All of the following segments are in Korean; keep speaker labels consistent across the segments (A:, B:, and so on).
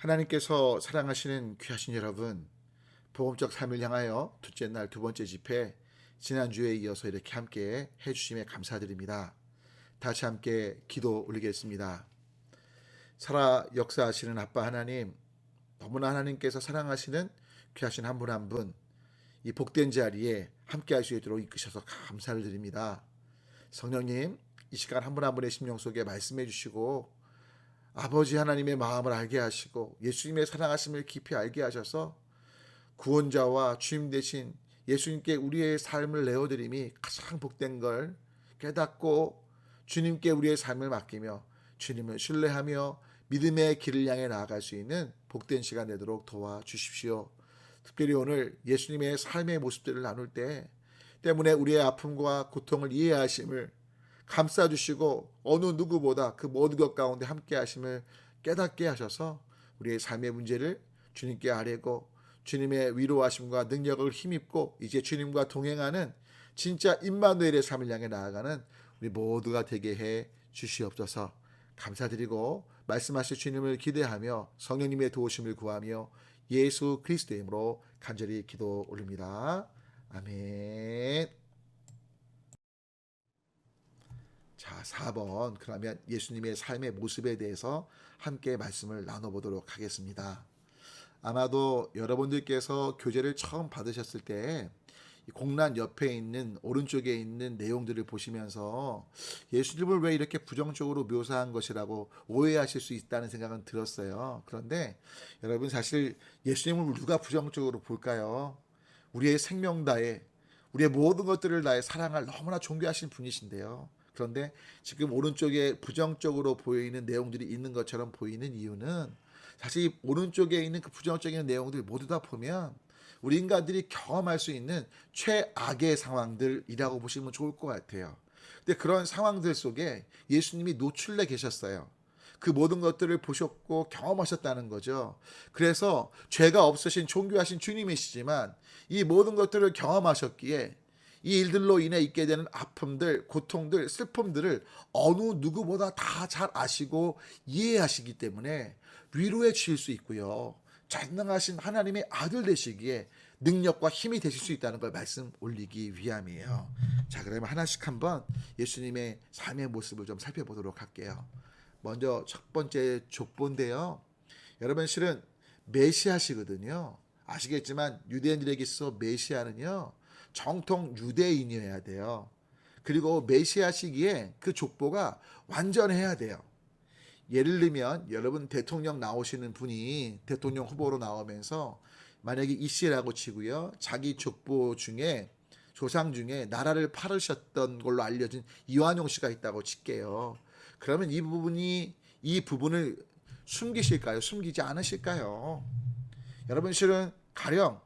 A: 하나님께서 사랑하시는 귀하신 여러분, 복음적 삶을 향하여 둘째 날 두 번째 집회, 지난주에 이어서 이렇게 함께 해주심에 감사드립니다. 다시 함께 기도 올리겠습니다. 살아 역사하시는 아빠 하나님, 너무나 하나님께서 사랑하시는 귀하신 한 분 한 분, 이 복된 자리에 함께 할 수 있도록 이끄셔서 감사를 드립니다. 성령님, 이 시간 한 분 한 분의 심령 속에 말씀해 주시고 아버지 하나님의 마음을 알게 하시고 예수님의 사랑하심을 깊이 알게 하셔서 구원자와 주님 되신 예수님께 우리의 삶을 내어드림이 가장 복된 걸 깨닫고 주님께 우리의 삶을 맡기며 주님을 신뢰하며 믿음의 길을 향해 나아갈 수 있는 복된 시간 되도록 도와주십시오. 특별히 오늘 예수님의 삶의 모습들을 나눌 때 때문에 우리의 아픔과 고통을 이해하심을 감싸주시고 어느 누구보다 그 모든 것 가운데 함께 하심을 깨닫게 하셔서 우리의 삶의 문제를 주님께 아뢰고 주님의 위로하심과 능력을 힘입고 이제 주님과 동행하는 진짜 임마누엘의 삶을 향해 나아가는 우리 모두가 되게 해 주시옵소서. 감사드리고 말씀하실 주님을 기대하며 성령님의 도우심을 구하며 예수 그리스도의 이름으로 간절히 기도 올립니다. 아멘. 자, 4번. 그러면 예수님의 삶의 모습에 대해서 함께 말씀을 나눠보도록 하겠습니다. 아마도 여러분들께서 교재를 처음 받으셨을 때 공란 옆에 있는 오른쪽에 있는 내용들을 보시면서 예수님을 왜 이렇게 부정적으로 묘사한 것이라고 오해하실 수 있다는 생각은 들었어요. 그런데 여러분, 사실 예수님을 누가 부정적으로 볼까요? 우리의 생명 다해 우리의 모든 것들을 다해 사랑할 너무나 존귀하신 분이신데요. 그런데 지금 오른쪽에 부정적으로 보이는 내용들이 있는 것처럼 보이는 이유는 사실 이 오른쪽에 있는 그 부정적인 내용들 모두 다 보면 우리 인간들이 경험할 수 있는 최악의 상황들이라고 보시면 좋을 것 같아요. 근데 그런 상황들 속에 예수님이 노출돼 계셨어요. 그 모든 것들을 보셨고 경험하셨다는 거죠. 그래서 죄가 없으신 존귀하신 주님이시지만 이 모든 것들을 경험하셨기에 이 일들로 인해 있게 되는 아픔들, 고통들, 슬픔들을 어느 누구보다 다 잘 아시고 이해하시기 때문에 위로해 주실 수 있고요. 전능하신 하나님의 아들 되시기에 능력과 힘이 되실 수 있다는 걸 말씀 올리기 위함이에요. 자, 그러면 하나씩 한번 예수님의 삶의 모습을 좀 살펴보도록 할게요. 먼저 첫 번째 족보인데요. 여러분, 실은 메시아시거든요. 아시겠지만 유대인들에게 있어 메시아는요, 정통 유대인이어야 돼요. 그리고 메시아 시기에 그 족보가 완전해야 돼요. 예를 들면 여러분, 대통령 나오시는 분이 대통령 후보로 나오면서 만약에 이 씨라고 치고요, 자기 족보 중에 조상 중에 나라를 팔으셨던 걸로 알려진 이완용 씨가 있다고 칠게요. 그러면 이 부분을 숨기실까요? 숨기지 않으실까요? 여러분, 실은 가령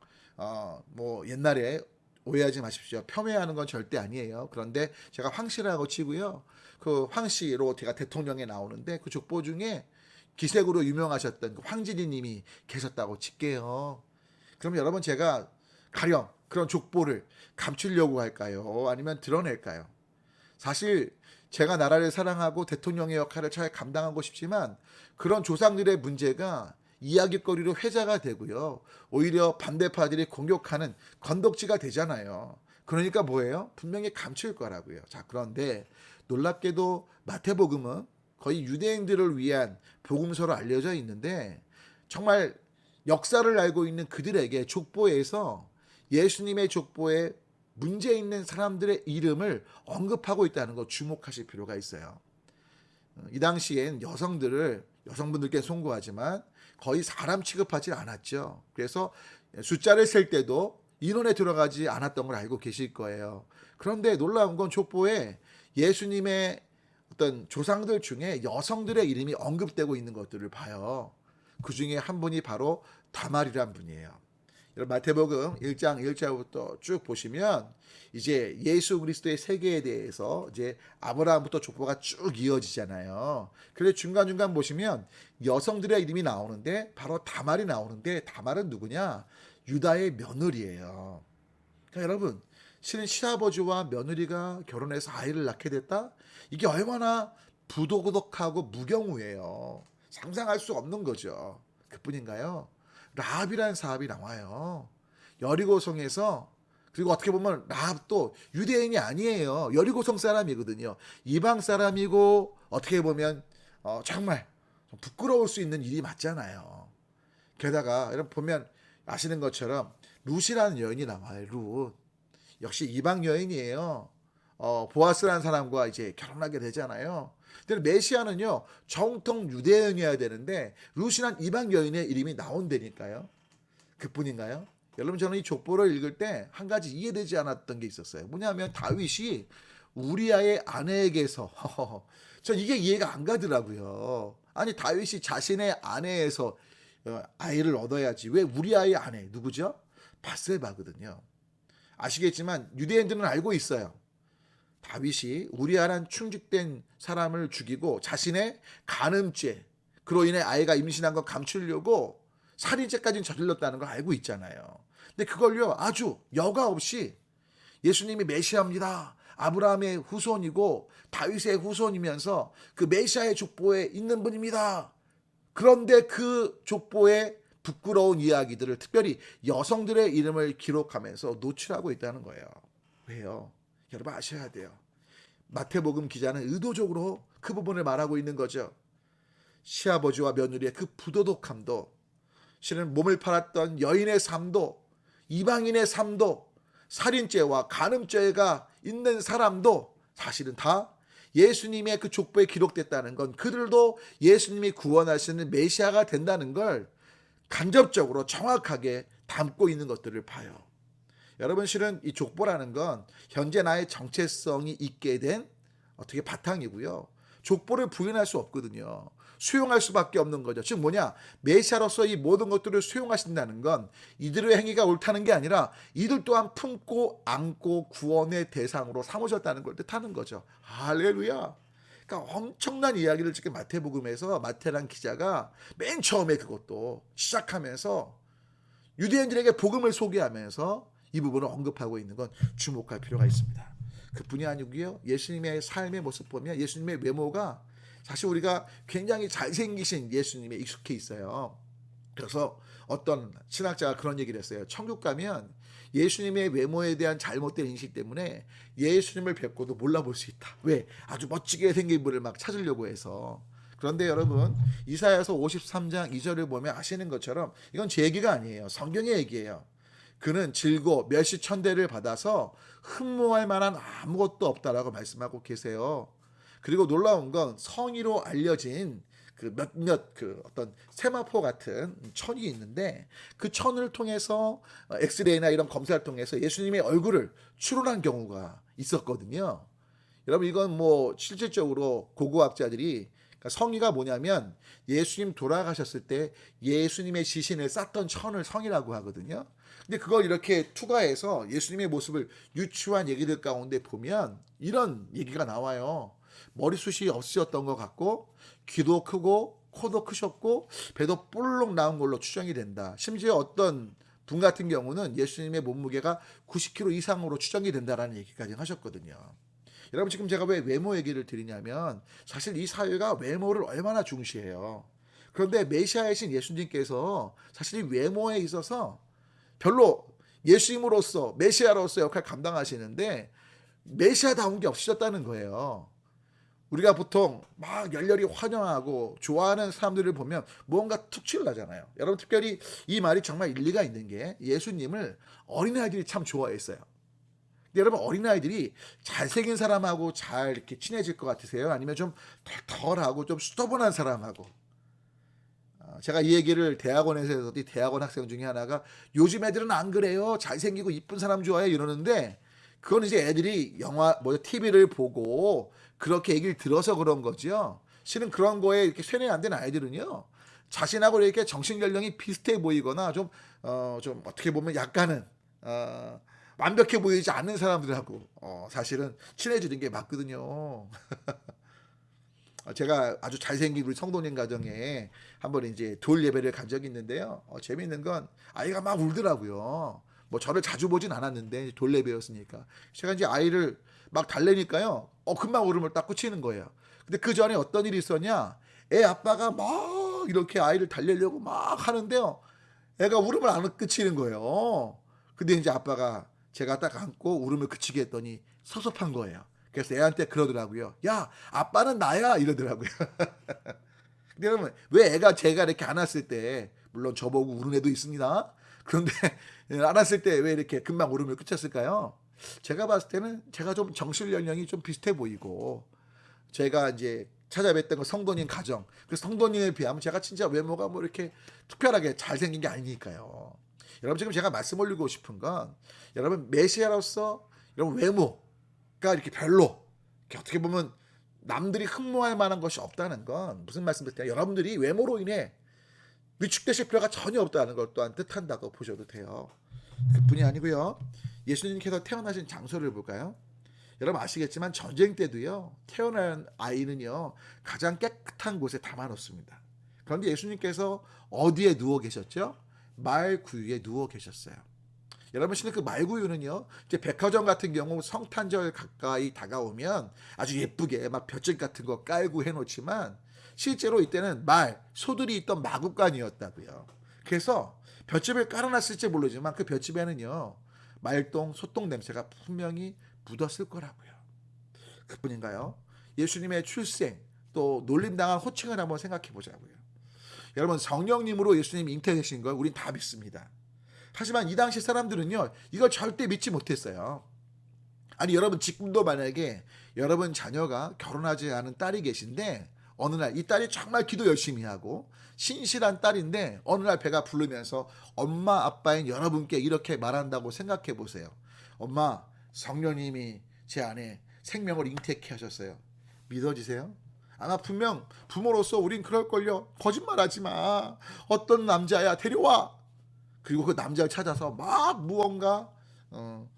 A: 옛날에 오해하지 마십시오. 폄훼하는 건 절대 아니에요. 그런데 제가 황씨라고 치고요, 그 황씨로 제가 대통령에 나오는데 그 족보 중에 기색으로 유명하셨던 그 황진이님이 계셨다고 칠게요. 그럼 여러분, 제가 가령 그런 족보를 감추려고 할까요? 아니면 드러낼까요? 사실 제가 나라를 사랑하고 대통령의 역할을 잘 감당하고 싶지만 그런 조상들의 문제가 이야깃거리로 회자가 되고요, 오히려 반대파들이 공격하는 건덕지가 되잖아요. 그러니까 뭐예요? 분명히 감출 거라고요. 자, 그런데 놀랍게도 마태복음은 거의 유대인들을 위한 복음서로 알려져 있는데 정말 역사를 알고 있는 그들에게 족보에서 예수님의 족보에 문제 있는 사람들의 이름을 언급하고 있다는 거 주목하실 필요가 있어요. 이 당시엔 여성분들께 송구하지만 거의 사람 취급하지 않았죠. 그래서 숫자를 셀 때도 인원에 들어가지 않았던 걸 알고 계실 거예요. 그런데 놀라운 건 족보에 예수님의 어떤 조상들 중에 여성들의 이름이 언급되고 있는 것들을 봐요. 그 중에 한 분이 바로 다말이란 분이에요. 여러분, 마태복음 1장 1절부터 쭉 보시면 이제 예수 그리스도의 세계에 대해서 이제 아브라함부터 족보가 쭉 이어지잖아요. 그래서 중간중간 보시면 여성들의 이름이 나오는데 바로 다말이 나오는데, 다말은 누구냐? 유다의 며느리예요. 그러니까 여러분, 실은 시아버지와 며느리가 결혼해서 아이를 낳게 됐다? 이게 얼마나 부도덕하고 무경우예요. 상상할 수 없는 거죠. 그뿐인가요? 라합이라는 사람이 나와요. 여리고성에서. 그리고 어떻게 보면 라합도 유대인이 아니에요. 여리고성 사람이거든요. 이방 사람이고 어떻게 보면 정말 좀 부끄러울 수 있는 일이 맞잖아요. 게다가 여러분 보면 아시는 것처럼 룻이라는 여인이 나와요. 룻. 역시 이방 여인이에요. 보아스라는 사람과 이제 결혼하게 되잖아요. 근데 메시아는요 정통 유대 여인이어야 되는데 룻이란 이방 여인의 이름이 나온다니까요. 그뿐인가요? 여러분 저는 이 족보를 읽을 때 한 가지 이해되지 않았던 게 있었어요. 뭐냐면 다윗이 우리아의 아내에게서 전 이게 이해가 안 가더라고요. 아니 다윗이 자신의 아내에서 아이를 얻어야지 왜 우리아의 아내 누구죠? 바세바거든요. 아시겠지만 유대인들은 알고 있어요. 다윗이 우리아란 충직된 사람을 죽이고 자신의 간음죄 그로 인해 아이가 임신한 거 감추려고 살인죄까지 저질렀다는 걸 알고 있잖아요. 근데 그걸요 아주 여과 없이 예수님이 메시아입니다. 아브라함의 후손이고 다윗의 후손이면서 그 메시아의 족보에 있는 분입니다. 그런데 그 족보에 부끄러운 이야기들을 특별히 여성들의 이름을 기록하면서 노출하고 있다는 거예요. 왜요? 여러분 아셔야 돼요. 마태복음 기자는 의도적으로 그 부분을 말하고 있는 거죠. 시아버지와 며느리의 그 부도덕함도 실은 몸을 팔았던 여인의 삶도 이방인의 삶도 살인죄와 간음죄가 있는 사람도 사실은 다 예수님의 그 족보에 기록됐다는 건 그들도 예수님이 구원하시는 메시아가 된다는 걸 간접적으로 정확하게 담고 있는 것들을 봐요. 여러분 실은 이 족보라는 건 현재 나의 정체성이 있게 된 어떻게 바탕이고요. 족보를 부인할 수 없거든요. 수용할 수밖에 없는 거죠. 즉 뭐냐? 메시아로서 이 모든 것들을 수용하신다는 건 이들의 행위가 옳다는 게 아니라 이들 또한 품고 안고 구원의 대상으로 삼으셨다는 걸 뜻하는 거죠. 할렐루야. 그러니까 엄청난 이야기를 지금 마태복음에서 마태란 기자가 맨 처음에 그것도 시작하면서 유대인들에게 복음을 소개하면서 이 부분을 언급하고 있는 건 주목할 필요가 있습니다. 그뿐이 아니고요. 예수님의 삶의 모습 보면 예수님의 외모가 사실 우리가 굉장히 잘생기신 예수님에 익숙해 있어요. 그래서 어떤 신학자가 그런 얘기를 했어요. 천국 가면 예수님의 외모에 대한 잘못된 인식 때문에 예수님을 뵙고도 몰라볼 수 있다. 왜? 아주 멋지게 생긴 분을 막 찾으려고 해서. 그런데 여러분 이사야서 53장 2절을 보면 아시는 것처럼 이건 제 얘기가 아니에요. 성경의 얘기예요. 그는 질고 멸시천대를 받아서 흠모할 만한 아무것도 없다라고 말씀하고 계세요. 그리고 놀라운 건 성의로 알려진 그 몇몇 그 어떤 세마포 같은 천이 있는데 그 천을 통해서 엑스레이나 이런 검사를 통해서 예수님의 얼굴을 추론한 경우가 있었거든요. 여러분 이건 뭐 실질적으로 고고학자들이 그러니까 성의가 뭐냐면 예수님 돌아가셨을 때 예수님의 시신을 쌌던 천을 성이라고 하거든요. 근데 그걸 이렇게 투과해서 예수님의 모습을 유추한 얘기들 가운데 보면 이런 얘기가 나와요. 머리숱이 없으셨던 것 같고 귀도 크고 코도 크셨고 배도 볼록 나온 걸로 추정이 된다. 심지어 어떤 분 같은 경우는 예수님의 몸무게가 90kg 이상으로 추정이 된다라는 얘기까지 하셨거든요. 여러분 지금 제가 왜 외모 얘기를 드리냐면 사실 이 사회가 외모를 얼마나 중시해요. 그런데 메시아이신 예수님께서 사실 이 외모에 있어서 별로 예수님으로서 메시아로서 역할 감당하시는데 메시아다운 게 없으셨다는 거예요. 우리가 보통 막 열렬히 환영하고 좋아하는 사람들을 보면 무언가 툭칠 나잖아요. 여러분 특별히 이 말이 정말 일리가 있는 게 예수님을 어린아이들이 참 좋아했어요. 근데 여러분 어린아이들이 잘생긴 사람하고 잘 이렇게 친해질 것 같으세요? 아니면 좀 덜하고 좀 수더분한 사람하고? 제가 이 얘기를 대학원에서 했더니 대학원 학생 중에 하나가 요즘 애들은 안 그래요. 잘생기고 이쁜 사람 좋아해 이러는데 그건 이제 애들이 영화 TV를 보고 그렇게 얘기를 들어서 그런 거죠. 실은 그런 거에 이렇게 쇠뇌 안 된 아이들은요. 자신하고 이렇게 정신 연령이 비슷해 보이거나 좀 어떻게 보면 약간은 완벽해 보이지 않는 사람들하고 사실은 친해지는 게 맞거든요. 제가 아주 잘생긴 우리 성도님 가정에 한번 이제 돌 예배를 간 적이 있는데요. 재미있는 건 아이가 막 울더라고요. 뭐 저를 자주 보진 않았는데 돌 예배였으니까 제가 이제 아이를 막 달래니까요. 금방 울음을 딱 그치는 거예요. 근데 그 전에 어떤 일이 있었냐? 애 아빠가 막 이렇게 아이를 달래려고 막 하는데요. 애가 울음을 안 그치는 거예요. 근데 이제 아빠가 제가 딱 안고 울음을 그치게 했더니 섭섭한 거예요. 그래서 애한테 그러더라고요. 야, 아빠는 나야 이러더라고요. 근데 여러분 왜 애가 제가 이렇게 안았을 때 물론 저보고 우는 애도 있습니다. 그런데 안았을 때 왜 이렇게 금방 울음을 그쳤을까요? 제가 봤을 때는 제가 좀 정실 연령이 좀 비슷해 보이고 제가 이제 찾아뵀던 그 성도님 가정 그 성도님에 비하면 제가 진짜 외모가 뭐 이렇게 특별하게 잘생긴 게 아니니까요. 여러분 지금 제가 말씀 올리고 싶은 건 여러분 메시아로서 여러분 외모가 이렇게 별로 이렇게 어떻게 보면 남들이 흠모할 만한 것이 없다는 건 무슨 말씀드릴까요? 여러분들이 외모로 인해 위축되실 필요가 전혀 없다는 걸 또한 뜻한다고 보셔도 돼요. 그뿐이 아니고요. 예수님께서 태어나신 장소를 볼까요? 여러분 아시겠지만 전쟁 때도요. 태어난 아이는요. 가장 깨끗한 곳에 담아놓습니다. 그런데 예수님께서 어디에 누워 계셨죠? 말구유에 누워 계셨어요. 여러분 실은 그 말구유는요. 이제 백화점 같은 경우 성탄절 가까이 다가오면 아주 예쁘게 막 볏짚 같은 거 깔고 해놓지만 실제로 이때는 소들이 있던 마구간이었다고요. 그래서 볏짚을 깔아놨을지 모르지만 그 볏짚에는요. 말똥, 소똥 냄새가 분명히 묻었을 거라고요. 그뿐인가요? 예수님의 출생 또 놀림당한 호칭을 한번 생각해 보자고요. 여러분 성령님으로 예수님이 잉태되신 걸 우린 다 믿습니다. 하지만 이 당시 사람들은요. 이걸 절대 믿지 못했어요. 아니 여러분 지금도 만약에 여러분 자녀가 결혼하지 않은 딸이 계신데 어느 날 이 딸이 정말 기도 열심히 하고 신실한 딸인데 어느 날 배가 부르면서 엄마 아빠인 여러분께 이렇게 말한다고 생각해 보세요. 엄마 성령님이 제 안에 생명을 잉태케 하셨어요. 믿어지세요? 아마 분명 부모로서 우린 그럴걸요. 거짓말하지 마. 어떤 남자야 데려와. 그리고 그 남자를 찾아서 막 무언가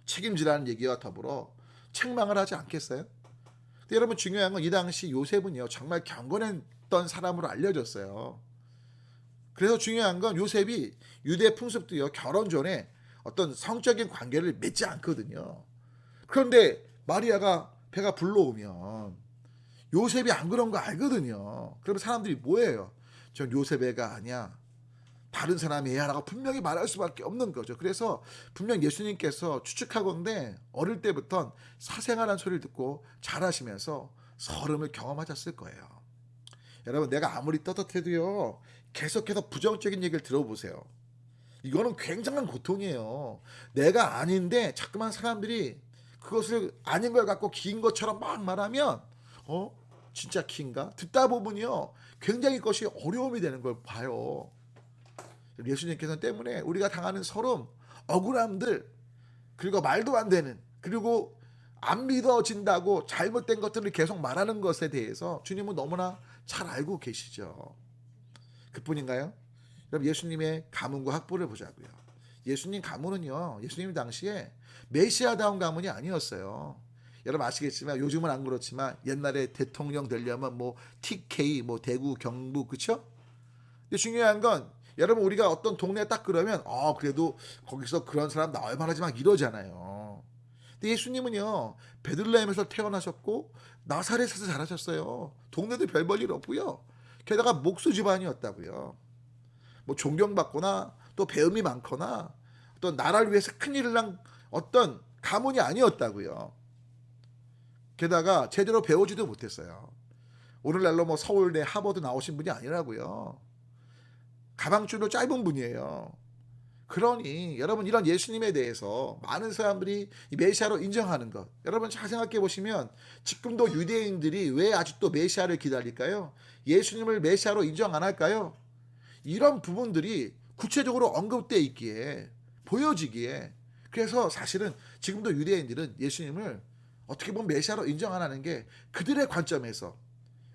A: 책임지라는 얘기와 더불어 책망을 하지 않겠어요? 근데 여러분 중요한 건 이 당시 요셉은요 정말 경건했던 사람으로 알려졌어요. 그래서 중요한 건 요셉이 유대 풍습도요 결혼 전에 어떤 성적인 관계를 맺지 않거든요. 그런데 마리아가 배가 불러오면 요셉이 안 그런 거 알거든요. 그러면 사람들이 뭐예요? 전 요셉 애가 아니야. 다른 사람이 애야라고 분명히 말할 수밖에 없는 거죠. 그래서 분명 예수님께서 추측하건대 어릴 때부터 사생활한 소리를 듣고 자라시면서 서름을 경험하셨을 거예요. 여러분 내가 아무리 떳떳해도요. 계속해서 부정적인 얘기를 들어보세요. 이거는 굉장한 고통이에요. 내가 아닌데 자꾸만 사람들이 그것을 아닌 걸 갖고 긴 것처럼 막 말하면 진짜 키인가? 듣다 보면요. 굉장히 그것이 어려움이 되는 걸 봐요. 예수님께서 때문에 우리가 당하는 서름, 억울함들, 그리고 말도 안 되는, 그리고 안 믿어진다고 잘못된 것들을 계속 말하는 것에 대해서 주님은 너무나 잘 알고 계시죠. 그뿐인가요? 그럼 예수님의 가문과 학보를 보자고요. 예수님 가문은요. 예수님 당시에 메시아다운 가문이 아니었어요. 여러분 아시겠지만 요즘은 안 그렇지만 옛날에 대통령 되려면 뭐 TK, 뭐 대구, 경북 그렇죠? 근데 중요한 건 여러분 우리가 어떤 동네에 딱 그러면 그래도 거기서 그런 사람 나올 만하지 막 이러잖아요. 근데 예수님은요. 베들레헴에서 태어나셨고 나사렛에서 자라셨어요. 동네도 별 볼 일 없고요. 게다가 목수 집안이었다고요. 뭐 존경받거나 또 배움이 많거나 또 나라를 위해서 큰일을 한 어떤 가문이 아니었다고요. 게다가 제대로 배우지도 못했어요. 오늘날로 뭐 서울대 하버드 나오신 분이 아니라고요. 가방줄로 짧은 분이에요. 그러니 여러분 이런 예수님에 대해서 많은 사람들이 메시아로 인정하는 것. 여러분 잘 생각해 보시면 지금도 유대인들이 왜 아직도 메시아를 기다릴까요? 예수님을 메시아로 인정 안 할까요? 이런 부분들이 구체적으로 언급되어 있기에 보여지기에 그래서 사실은 지금도 유대인들은 예수님을 어떻게 보면 메시아로 인정 안 하는 게 그들의 관점에서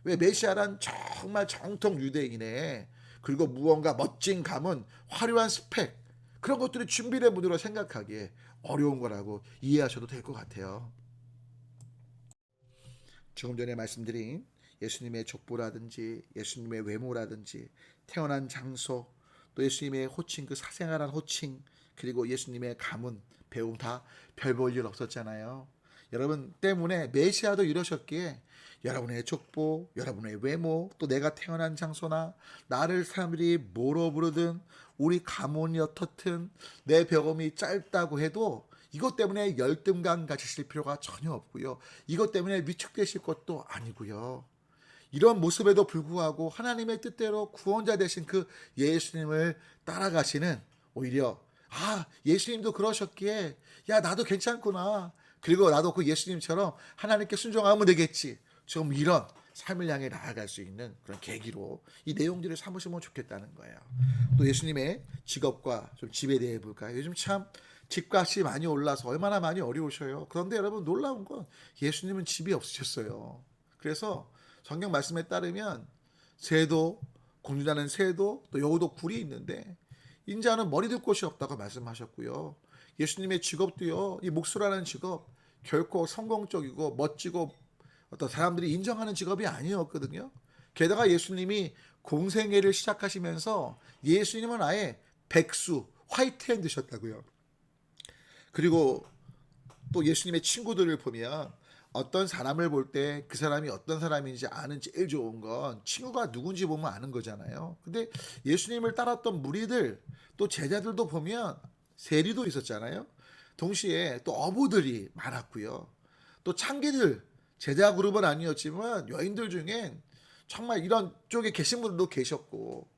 A: 왜 메시아란 정말 정통 유대인의 그리고 무언가 멋진 가문, 화려한 스펙 그런 것들이 준비된 분으로 생각하기에 어려운 거라고 이해하셔도 될 것 같아요. 조금 전에 말씀드린 예수님의 족보라든지 예수님의 외모라든지 태어난 장소 또 예수님의 호칭 그 사생활한 호칭 그리고 예수님의 가문 배움 다 별 볼 일 없었잖아요. 여러분 때문에 메시아도 이러셨기에 여러분의 족보, 여러분의 외모, 또 내가 태어난 장소나 나를 사람들이 뭐로 부르든 우리 가문이 어떻든 내 병음이 짧다고 해도 이것 때문에 열등감 가지실 필요가 전혀 없고요. 이것 때문에 위축되실 것도 아니고요. 이런 모습에도 불구하고 하나님의 뜻대로 구원자 되신 그 예수님을 따라가시는, 오히려 예수님도 그러셨기에 야 나도 괜찮구나, 그리고 나도 그 예수님처럼 하나님께 순종하면 되겠지, 좀 이런 삶을 향해 나아갈 수 있는 그런 계기로 이 내용들을 삼으시면 좋겠다는 거예요. 또 예수님의 직업과 좀 집에 대해 볼까요? 요즘 참 집값이 많이 올라서 얼마나 많이 어려우셔요. 그런데 여러분 놀라운 건 예수님은 집이 없으셨어요. 그래서 성경 말씀에 따르면 새도, 공주자는 새도, 또 여우도 굴이 있는데 인자는 머리 둘 곳이 없다고 말씀하셨고요. 예수님의 직업도요, 이 목수라는 직업 결코 성공적이고 멋지고 어떤 사람들이 인정하는 직업이 아니었거든요. 게다가 예수님이 공생애를 시작하시면서 예수님은 아예 백수, 화이트핸드셨다고요. 그리고 또 예수님의 친구들을 보면 어떤 사람을 볼 때 그 사람이 어떤 사람인지 아는 제일 좋은 건 친구가 누군지 보면 아는 거잖아요. 근데 예수님을 따랐던 무리들, 또 제자들도 보면 세리도 있었잖아요. 동시에 또 어부들이 많았고요. 또 창기들, 제자 그룹은 아니었지만 여인들 중엔 정말 이런 쪽에 계신 분들도 계셨고,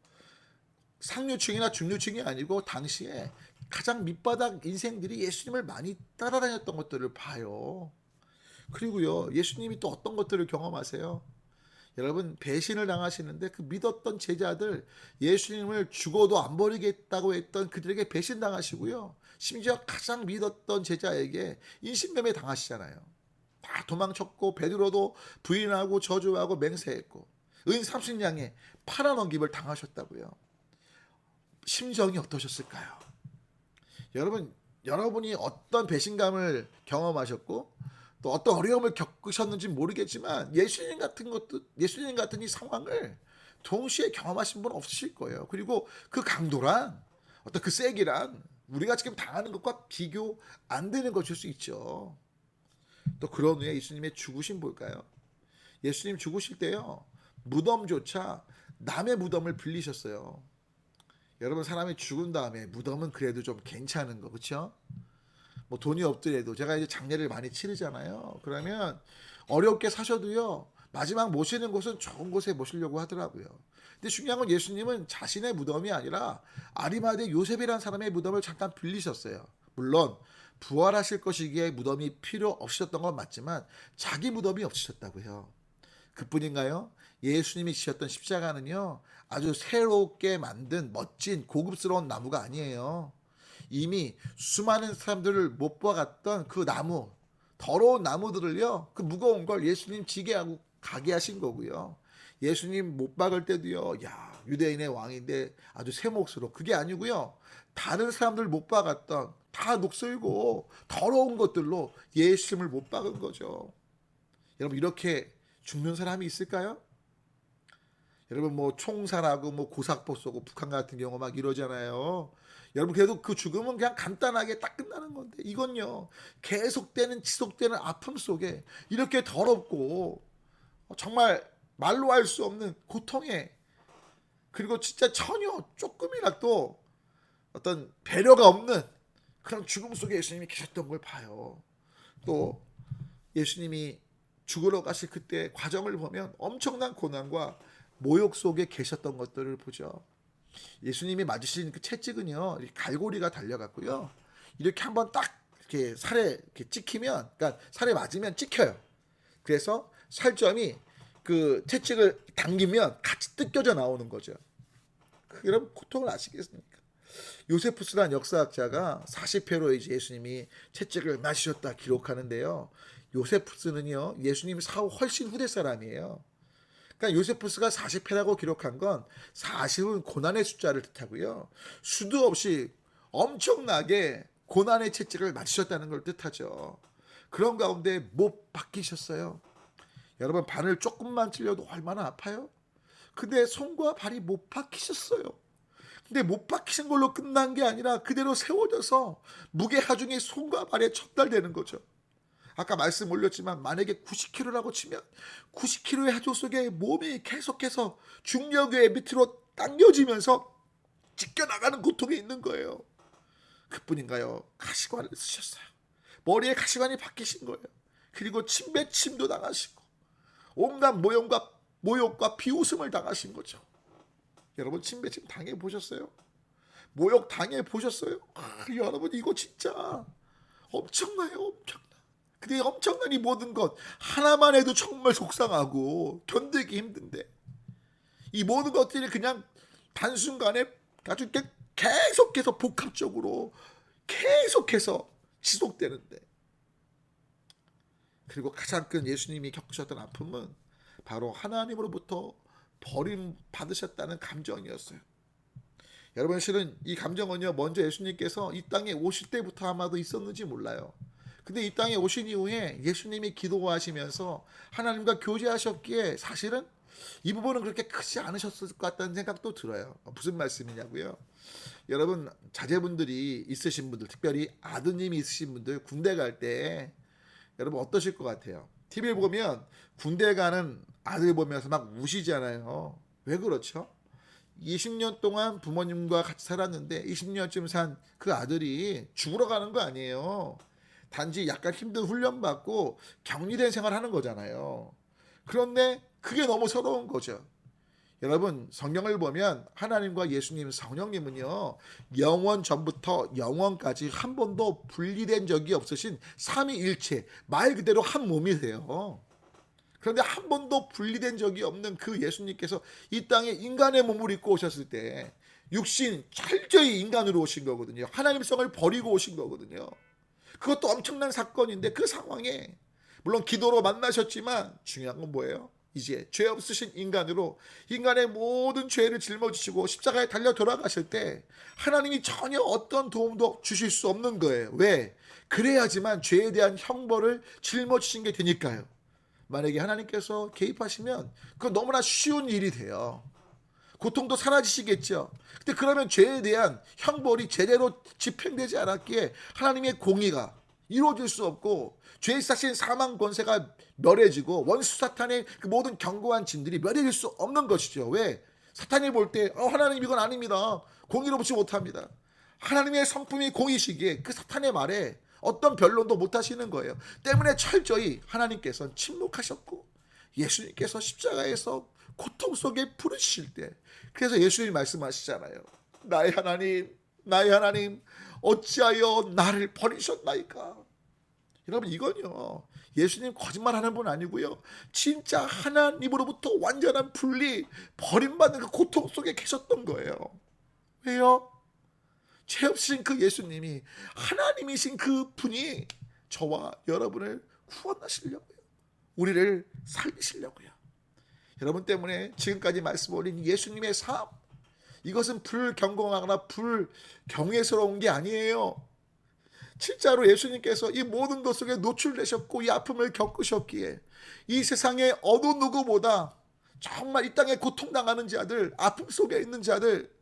A: 상류층이나 중류층이 아니고 당시에 가장 밑바닥 인생들이 예수님을 많이 따라다녔던 것들을 봐요. 그리고요, 예수님이 또 어떤 것들을 경험하세요? 여러분, 배신을 당하시는데 그 믿었던 제자들, 예수님을 죽어도 안 버리겠다고 했던 그들에게 배신당하시고요, 심지어 가장 믿었던 제자에게 인신매매 당하시잖아요. 다 도망쳤고 베드로도 부인하고 저주하고 맹세했고 은 30냥에 팔아넘김을 당하셨다고요. 심정이 어떠셨을까요? 여러분이 어떤 배신감을 경험하셨고 또 어떤 어려움을 겪으셨는지 모르겠지만 예수님 같은 이 상황을 동시에 경험하신 분은 없으실 거예요. 그리고 그 강도란, 어떤 그 세기란 우리가 지금 당하는 것과 비교 안 되는 것일 수 있죠. 또 그런 후에 예수님의 죽으심 볼까요? 예수님 죽으실 때요, 무덤조차 남의 무덤을 빌리셨어요. 여러분, 사람이 죽은 다음에 무덤은 그래도 좀 괜찮은 거, 그렇죠? 뭐 돈이 없더라도, 제가 이제 장례를 많이 치르잖아요. 그러면 어렵게 사셔도요, 마지막 모시는 곳은 좋은 곳에 모시려고 하더라고요. 근데 중요한 건 예수님은 자신의 무덤이 아니라 아리마대 요셉이라는 사람의 무덤을 잠깐 빌리셨어요. 물론 부활하실 것이기에 무덤이 필요 없으셨던 건 맞지만 자기 무덤이 없으셨다고요. 그뿐인가요? 예수님이 지셨던 십자가는요, 아주 새롭게 만든 멋진 고급스러운 나무가 아니에요. 이미 수많은 사람들을 못 봐갔던 그 나무, 더러운 나무들을요, 그 무거운 걸 예수님 지게 하고 가게 하신 거고요. 예수님 못 박을 때도요, 야, 유대인의 왕인데 아주 새 몫으로, 그게 아니고요, 다른 사람들 못 박았던 다 녹슬고 더러운 것들로 예수님을 못 박은 거죠. 여러분, 이렇게 죽는 사람이 있을까요? 여러분, 뭐 총살하고 뭐 고사포 쏘고 북한 같은 경우 막 이러잖아요. 여러분, 그래도 그 죽음은 그냥 간단하게 딱 끝나는 건데, 이건요, 계속되는 지속되는 아픔 속에 이렇게 더럽고 정말 말로 할 수 없는 고통에, 그리고 진짜 전혀 조금이라도 어떤 배려가 없는 그런 죽음 속에 예수님이 계셨던 걸 봐요. 또 예수님이 죽으러 가실 그때 과정을 보면 엄청난 고난과 모욕 속에 계셨던 것들을 보죠. 예수님이 맞으신 그 채찍은요, 갈고리가 달려갔고요, 이렇게 한번 딱 이렇게 살에 이렇게 찍히면, 그러니까 살에 맞으면 찍혀요. 그래서 살점이 그 채찍을 당기면 같이 뜯겨져 나오는 거죠. 여러분, 고통을 아시겠습니까? 요세푸스라는 역사학자가 40회로 이제 예수님이 채찍을 맞으셨다 기록하는데요. 요세푸스는요, 예수님 사후 훨씬 후대 사람이에요. 그러니까 요세푸스가 40회라고 기록한 건 40은 고난의 숫자를 뜻하고요, 수도 없이 엄청나게 고난의 채찍을 맞으셨다는 걸 뜻하죠. 그런 가운데 못 박히셨어요. 여러분, 바늘 조금만 찔려도 얼마나 아파요? 근데 손과 발이 못 박히셨어요. 근데 못 박히신 걸로 끝난 게 아니라 그대로 세워져서 무게 하중이 손과 발에 전달되는 거죠. 아까 말씀 올렸지만 만약에 90kg라고 치면 90kg의 하조 속에 몸이 계속해서 중력의 밑으로 당겨지면서 찢겨나가는 고통이 있는 거예요. 그뿐인가요? 가시관을 쓰셨어요. 머리에 가시관이 박히신 거예요. 그리고 침배침도 당하시고 온갖 모욕과 비웃음을 당하신 거죠. 여러분 침배침 당해보셨어요? 모욕 당해보셨어요? 여러분 이거 진짜 엄청나요. 엄청나. 근데 엄청난 이 모든 것 하나만 해도 정말 속상하고 견디기 힘든데 이 모든 것들이 그냥 단순간에 아주 계속해서 복합적으로 계속해서 지속되는데, 그리고 가장 큰 예수님이 겪으셨던 아픔은 바로 하나님으로부터 버림받으셨다는 감정이었어요. 여러분 실은 이 감정은요 먼저 예수님께서 이 땅에 오실 때부터 아마도 있었는지 몰라요. 근데 이 땅에 오신 이후에 예수님이 기도하시면서 하나님과 교제하셨기에 사실은 이 부분은 그렇게 크지 않으셨을 것 같다는 생각도 들어요. 무슨 말씀이냐고요? 여러분 자제분들이 있으신 분들, 특별히 아드님이 있으신 분들 군대 갈 때 여러분 어떠실 것 같아요? TV를 보면 군대 가는 아들 보면서 막 우시잖아요. 왜 그렇죠? 20년 동안 부모님과 같이 살았는데 20년쯤 산 그 아들이 죽으러 가는 거 아니에요. 단지 약간 힘든 훈련 받고 격리된 생활하는 거잖아요. 그런데 그게 너무 서러운 거죠. 여러분 성경을 보면 하나님과 예수님 성령님은요 영원 전부터 영원까지 한 번도 분리된 적이 없으신 삼위일체, 말 그대로 한 몸이세요. 그런데 한 번도 분리된 적이 없는 그 예수님께서 이 땅에 인간의 몸을 입고 오셨을 때 육신 철저히 인간으로 오신 거거든요. 하나님성을 버리고 오신 거거든요. 그것도 엄청난 사건인데 그 상황에 물론 기도로 만나셨지만 중요한 건 뭐예요? 이제 죄 없으신 인간으로 인간의 모든 죄를 짊어지시고 십자가에 달려 돌아가실 때 하나님이 전혀 어떤 도움도 주실 수 없는 거예요. 왜? 그래야지만 죄에 대한 형벌을 짊어지신 게 되니까요. 만약에 하나님께서 개입하시면 그건 너무나 쉬운 일이 돼요. 고통도 사라지시겠죠. 근데 그러면 죄에 대한 형벌이 제대로 집행되지 않았기에 하나님의 공의가 이루어질 수 없고 죄의 사신 사망 권세가 멸해지고 원수 사탄의 그 모든 견고한 진들이 멸해질 수 없는 것이죠. 왜? 사탄이 볼 때 하나님 이건 아닙니다. 공의롭지 못합니다. 하나님의 성품이 공의시기에 그 사탄의 말에 어떤 변론도 못 하시는 거예요. 때문에 철저히 하나님께서는 침묵하셨고 예수님께서 십자가에서 고통 속에 부르실 때 그래서 예수님이 말씀하시잖아요. 나의 하나님 어찌하여 나를 버리셨나이까. 여러분 이건요 예수님 거짓말하는 분 아니고요 진짜 하나님으로부터 완전한 분리 버림받는 그 고통 속에 계셨던 거예요. 왜요? 죄 없으신 그 예수님이 하나님이신 그 분이 저와 여러분을 구원하시려고요. 우리를 살리시려고요. 여러분 때문에 지금까지 말씀 올린 예수님의 삶, 이것은 불경공하거나 불경외스러운 게 아니에요. 진짜로 예수님께서 이 모든 것 속에 노출되셨고 이 아픔을 겪으셨기에 이 세상의 어느 누구보다 정말 이 땅에 고통당하는 자들, 아픔 속에 있는 자들,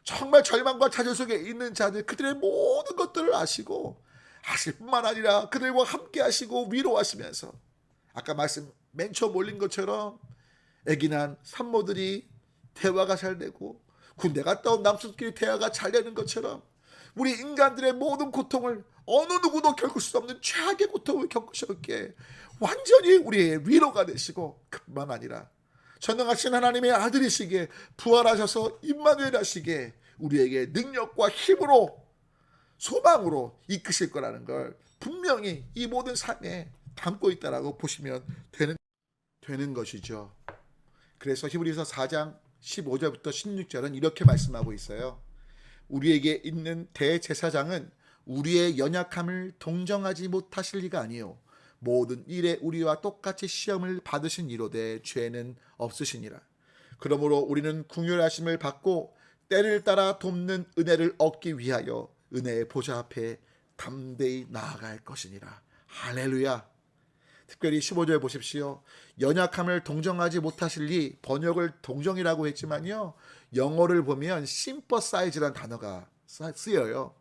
A: 정말 절망과 좌절 속에 있는 자들, 그들의 모든 것들을 아시고 하실 뿐만 아니라 그들과 함께 하시고 위로하시면서 아까 말씀 맨 처음 올린 것처럼 아기 난 산모들이 대화가 잘 되고 군대 갔다 온 남편끼리 대화가 잘 되는 것처럼 우리 인간들의 모든 고통을 어느 누구도 겪을 수 없는 최악의 고통을 겪으셨기에 완전히 우리의 위로가 되시고 그뿐만 아니라 전능하신 하나님의 아들이시기에 부활하셔서 임마누엘 하시기에 우리에게 능력과 힘으로 소망으로 이끄실 거라는 걸 분명히 이 모든 삶에 담고 있다라고 보시면 되는 것이죠. 그래서 히브리서 4장 15절부터 16절은 이렇게 말씀하고 있어요. 우리에게 있는 대제사장은 우리의 연약함을 동정하지 못하실 리가 아니요 모든 일에 우리와 똑같이 시험을 받으신 이로되 죄는 없으시니라. 그러므로 우리는 긍휼하심을 받고 때를 따라 돕는 은혜를 얻기 위하여 은혜의 보좌 앞에 담대히 나아갈 것이니라. 할렐루야. 특별히 15절 보십시오. 연약함을 동정하지 못하실 리, 번역을 동정이라고 했지만요 영어를 보면 sympathizera는 단어가 쓰여요.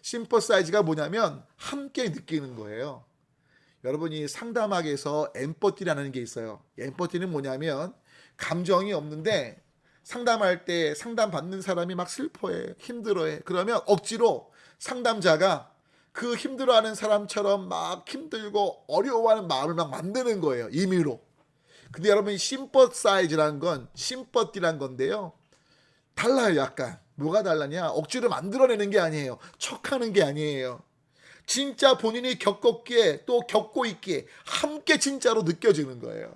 A: sympathiz가 뭐냐면 함께 느끼는 거예요. 여러분이 상담학에서 엠퍼티라는 게 있어요. 엠퍼티는 뭐냐면 감정이 없는데 상담할 때 상담 받는 사람이 막 슬퍼해, 힘들어해. 그러면 억지로 상담자가 그 힘들어하는 사람처럼 막 힘들고 어려워하는 마음을 막 만드는 거예요. 임의로. 근데 여러분 심퍼사이즈라는 건 심퍼티란 건데요. 달라요, 약간. 뭐가 달라냐? 억지로 만들어내는 게 아니에요. 척하는 게 아니에요. 진짜 본인이 겪었기에 또 겪고 있기에 함께 진짜로 느껴지는 거예요.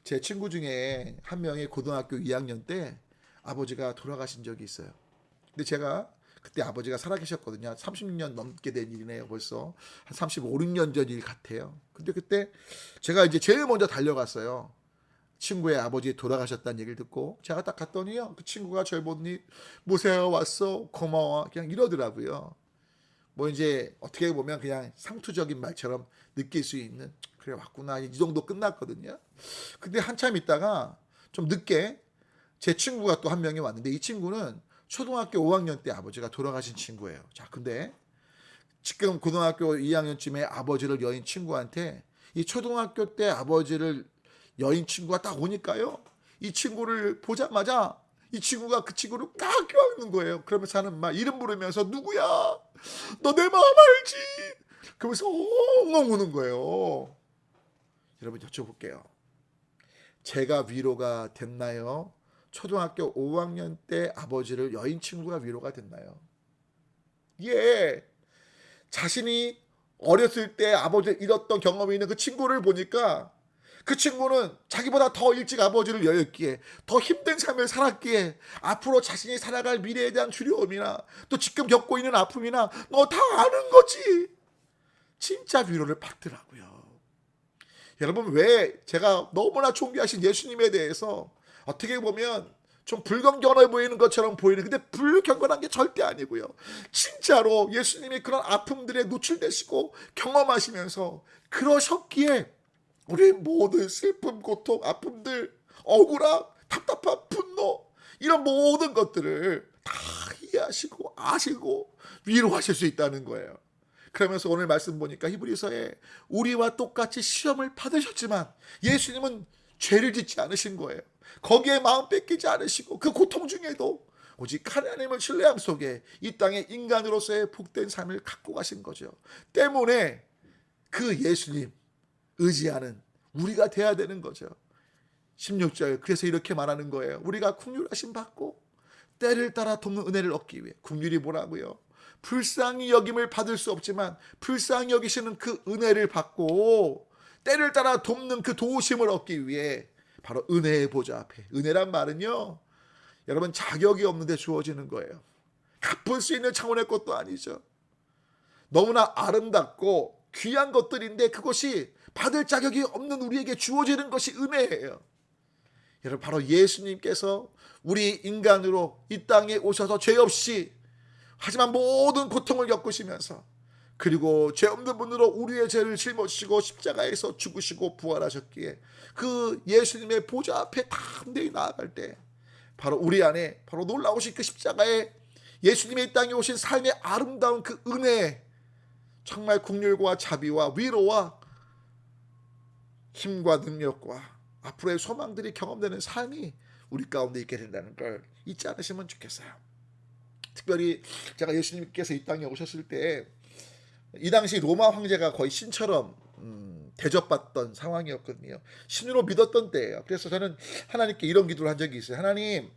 A: 제 친구 중에 한 명이 고등학교 2학년 때 아버지가 돌아가신 적이 있어요. 근데 제가 그때 아버지가 살아계셨거든요. 30년 넘게 된 일이네요. 벌써 한 35, 6년 전 일 같아요. 근데 그때 제가 이제 제일 먼저 달려갔어요. 친구의 아버지 돌아가셨다는 얘기를 듣고 제가 딱 갔더니요. 그 친구가 저를 보더니 모세야 왔어 고마워 그냥 이러더라고요. 뭐 이제 어떻게 보면 그냥 상투적인 말처럼 느낄 수 있는 그래 왔구나 이 정도 끝났거든요. 근데 한참 있다가 좀 늦게 제 친구가 또 한 명이 왔는데 이 친구는 초등학교 5학년 때 아버지가 돌아가신 친구예요. 자, 근데 지금 고등학교 2학년쯤에 아버지를 여인 친구한테 이 초등학교 때 아버지를 여인 친구가 딱 오니까요. 이 친구를 보자마자 이 친구가 그 친구를 꽉 껴안는 거예요. 그러면서 하는 막 이름 부르면서 누구야? 너 내 마음 알지? 그러면서 엉엉 우는 거예요. 여러분 여쭤볼게요. 제가 위로가 됐나요? 초등학교 5학년 때 아버지를 여인 친구가 위로가 됐나요? 예. 자신이 어렸을 때 아버지를 잃었던 경험이 있는 그 친구를 보니까 그 친구는 자기보다 더 일찍 아버지를 여였기에 더 힘든 삶을 살았기에 앞으로 자신이 살아갈 미래에 대한 두려움이나 또 지금 겪고 있는 아픔이나 너 다 아는 거지. 진짜 위로를 받더라고요. 여러분 왜 제가 너무나 존귀하신 예수님에 대해서 어떻게 보면 좀 불경건해 보이는 것처럼 보이는 근데 불경건한 게 절대 아니고요. 진짜로 예수님이 그런 아픔들에 노출되시고 경험하시면서 그러셨기에 우리 모든 슬픔, 고통, 아픔들, 억울함, 답답함, 분노 이런 모든 것들을 다 이해하시고 아시고 위로하실 수 있다는 거예요. 그러면서 오늘 말씀 보니까 히브리서에 우리와 똑같이 시험을 받으셨지만 예수님은 죄를 짓지 않으신 거예요. 거기에 마음 뺏기지 않으시고 그 고통 중에도 오직 하나님을 신뢰함 속에 이 땅에 인간으로서의 복된 삶을 갖고 가신 거죠. 때문에 그 예수님 의지하는 우리가 돼야 되는 거죠. 16절 그래서 이렇게 말하는 거예요. 우리가 긍휼하심 받고 때를 따라 돕는 은혜를 얻기 위해 긍휼이 뭐라고요? 불쌍히 여김을 받을 수 없지만 불쌍히 여기시는 그 은혜를 받고 때를 따라 돕는 그 도우심을 얻기 위해 바로 은혜의 보좌 앞에 은혜란 말은요 여러분 자격이 없는데 주어지는 거예요. 갚을 수 있는 차원의 것도 아니죠. 너무나 아름답고 귀한 것들인데 그것이 받을 자격이 없는 우리에게 주어지는 것이 은혜예요. 여러분 바로 예수님께서 우리 인간으로 이 땅에 오셔서 죄 없이 하지만 모든 고통을 겪으시면서 그리고 죄 없는 분으로 우리의 죄를 짊어지시고 십자가에서 죽으시고 부활하셨기에 그 예수님의 보좌 앞에 담대히 나아갈 때 바로 우리 안에 바로 놀라우신 그 십자가에 예수님의 이 땅에 오신 삶의 아름다운 그 은혜 정말 긍휼과 자비와 위로와 힘과 능력과 앞으로의 소망들이 경험되는 삶이 우리 가운데 있게 된다는 걸 잊지 않으시면 좋겠어요. 특별히 제가 예수님께서 이 땅에 오셨을 때 이 당시 로마 황제가 거의 신처럼 대접받던 상황이었거든요. 신으로 믿었던 때예요. 그래서 저는 하나님께 이런 기도를 한 적이 있어요. 하나님,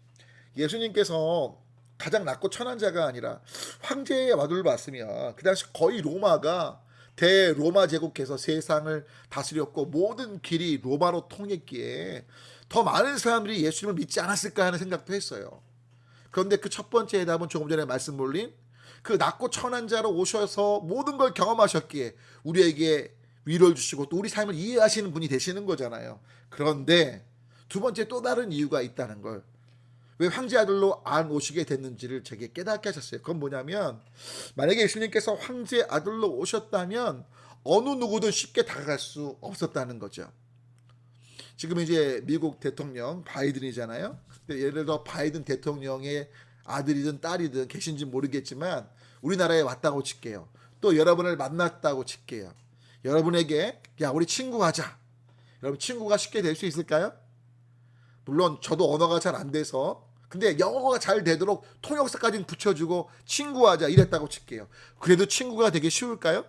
A: 예수님께서 가장 낮고 천한 자가 아니라 황제의 와두를 봤으면 그 당시 거의 로마가 대로마 제국에서 세상을 다스렸고 모든 길이 로마로 통했기에 더 많은 사람들이 예수님을 믿지 않았을까 하는 생각도 했어요. 그런데 그 첫 번째 답은 조금 전에 말씀 올린 그 낮고 천한 자로 오셔서 모든 걸 경험하셨기에 우리에게 위로를 주시고 또 우리 삶을 이해하시는 분이 되시는 거잖아요. 그런데 두 번째 또 다른 이유가 있다는 걸 왜 황제 아들로 안 오시게 됐는지를 제게 깨닫게 하셨어요. 그건 뭐냐면 만약에 예수님께서 황제 아들로 오셨다면 어느 누구든 쉽게 다가갈 수 없었다는 거죠. 지금 이제 미국 대통령 바이든이잖아요. 예를 들어 바이든 대통령의 아들이든 딸이든 계신지 모르겠지만 우리나라에 왔다고 칠게요. 또 여러분을 만났다고 칠게요. 여러분에게 야 우리 친구 하자. 여러분 친구가 쉽게 될 수 있을까요? 물론 저도 언어가 잘 안 돼서 근데 영어가 잘 되도록 통역사까지는 붙여주고 친구하자 이랬다고 칠게요. 그래도 친구가 되게 쉬울까요?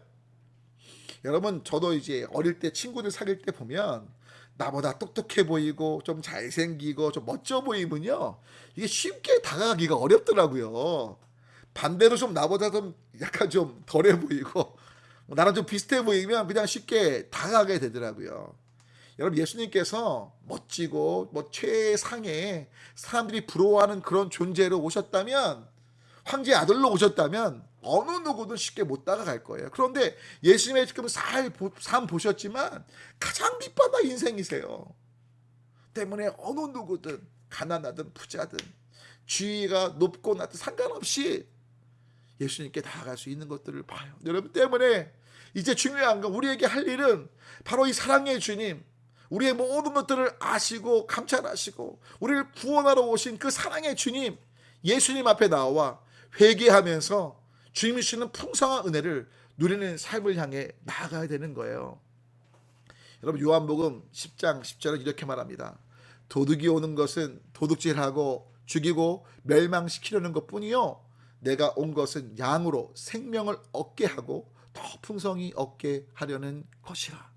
A: 여러분 저도 이제 어릴 때 친구들 사귈 때 보면 나보다 똑똑해 보이고 좀 잘생기고 좀 멋져 보이면요 이게 쉽게 다가가기가 어렵더라고요. 반대로 좀 나보다 좀 약간 좀 덜해 보이고 나랑 좀 비슷해 보이면 그냥 쉽게 다가가게 되더라고요. 여러분 예수님께서 멋지고 뭐 최상의 사람들이 부러워하는 그런 존재로 오셨다면 황제의 아들로 오셨다면 어느 누구든 쉽게 못 다가갈 거예요. 그런데 예수님의 지금 삶 보셨지만 가장 빛바다 인생이세요. 때문에 어느 누구든 가난하든 부자든 지위가 높고 낮든 상관없이 예수님께 다가갈 수 있는 것들을 봐요. 여러분 때문에 이제 중요한 건 우리에게 할 일은 바로 이 사랑의 주님 우리의 모든 것들을 아시고 감찰하시고 우리를 구원하러 오신 그 사랑의 주님 예수님 앞에 나와 회개하면서 주님이 주시는 풍성한 은혜를 누리는 삶을 향해 나아가야 되는 거예요. 여러분 요한복음 10장 10절은 이렇게 말합니다. 도둑이 오는 것은 도둑질하고 죽이고 멸망시키려는 것뿐이요 내가 온 것은 양으로 생명을 얻게 하고 더 풍성히 얻게 하려는 것이라.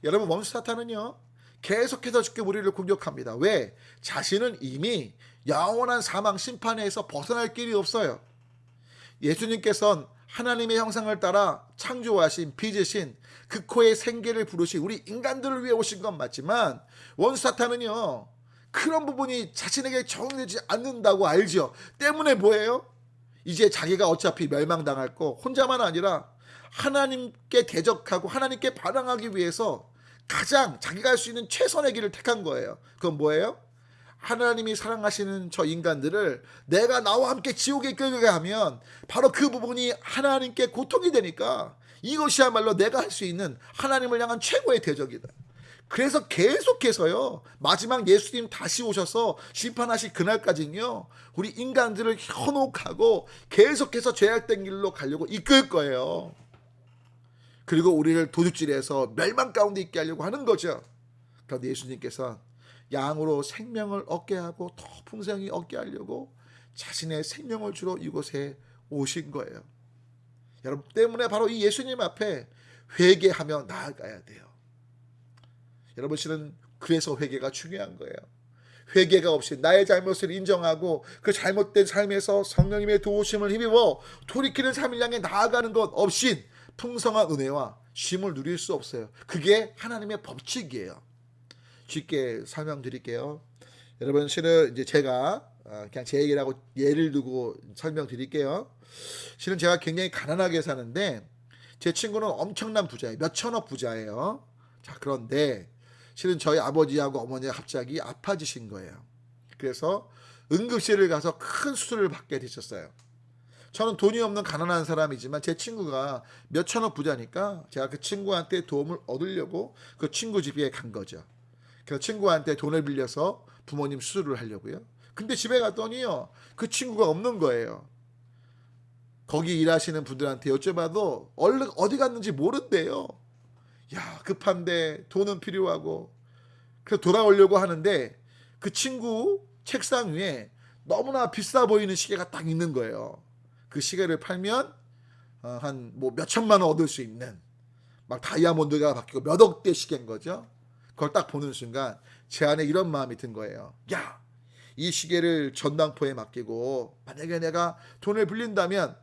A: 여러분 원수 사탄은요 계속해서 죽게 우리를 공격합니다. 왜? 자신은 이미 영원한 사망 심판에서 벗어날 길이 없어요. 예수님께서는 하나님의 형상을 따라 창조하신 빚으신 그 코의 생계를 부르신 우리 인간들을 위해 오신 건 맞지만 원수 사탄은요 그런 부분이 자신에게 적용되지 않는다고 알죠. 때문에 뭐예요? 이제 자기가 어차피 멸망당할 거 혼자만 아니라 하나님께 대적하고 하나님께 반항하기 위해서 가장 자기가 할 수 있는 최선의 길을 택한 거예요. 그건 뭐예요? 하나님이 사랑하시는 저 인간들을 내가 나와 함께 지옥에 끌게 하면 바로 그 부분이 하나님께 고통이 되니까 이것이야말로 내가 할 수 있는 하나님을 향한 최고의 대적이다. 그래서 계속해서요 마지막 예수님 다시 오셔서 심판하실 그날까지는요 우리 인간들을 현혹하고 계속해서 죄악된 길로 가려고 이끌 거예요. 그리고 우리를 도둑질해서 멸망 가운데 있게 하려고 하는 거죠. 그런데 예수님께서 양으로 생명을 얻게 하고 더 풍성히 얻게 하려고 자신의 생명을 주러 이곳에 오신 거예요. 여러분 때문에 바로 이 예수님 앞에 회개하며 나아가야 돼요. 여러분 실은 그래서 회개가 중요한 거예요. 회개가 없이 나의 잘못을 인정하고 그 잘못된 삶에서 성령님의 도우심을 힘입어 돌이키는 삶을 향해 나아가는 것 없인 풍성한 은혜와 쉼을 누릴 수 없어요. 그게 하나님의 법칙이에요. 쉽게 설명드릴게요. 여러분 실은 이제 제가 그냥 제 얘기라고 예를 두고 설명드릴게요. 실은 제가 굉장히 가난하게 사는데 제 친구는 엄청난 부자예요. 몇천억 부자예요. 자 그런데 실은 저희 아버지하고 어머니가 갑자기 아파지신 거예요. 그래서 응급실을 가서 큰 수술을 받게 되셨어요. 저는 돈이 없는 가난한 사람이지만 제 친구가 몇천억 부자니까 제가 그 친구한테 도움을 얻으려고 그 친구 집에 간 거죠. 그래서 친구한테 돈을 빌려서 부모님 수술을 하려고요. 근데 집에 갔더니요 그 친구가 없는 거예요. 거기 일하시는 분들한테 여쭤봐도 얼른 어디 갔는지 모른대요. 야 급한데 돈은 필요하고 그래서 돌아오려고 하는데 그 친구 책상 위에 너무나 비싸 보이는 시계가 딱 있는 거예요. 그 시계를 팔면 한 뭐 몇천만 원 얻을 수 있는 막 다이아몬드가 바뀌고 몇 억대 시계인 거죠. 그걸 딱 보는 순간 제 안에 이런 마음이 든 거예요. 야, 이 시계를 전당포에 맡기고 만약에 내가 돈을 빌린다면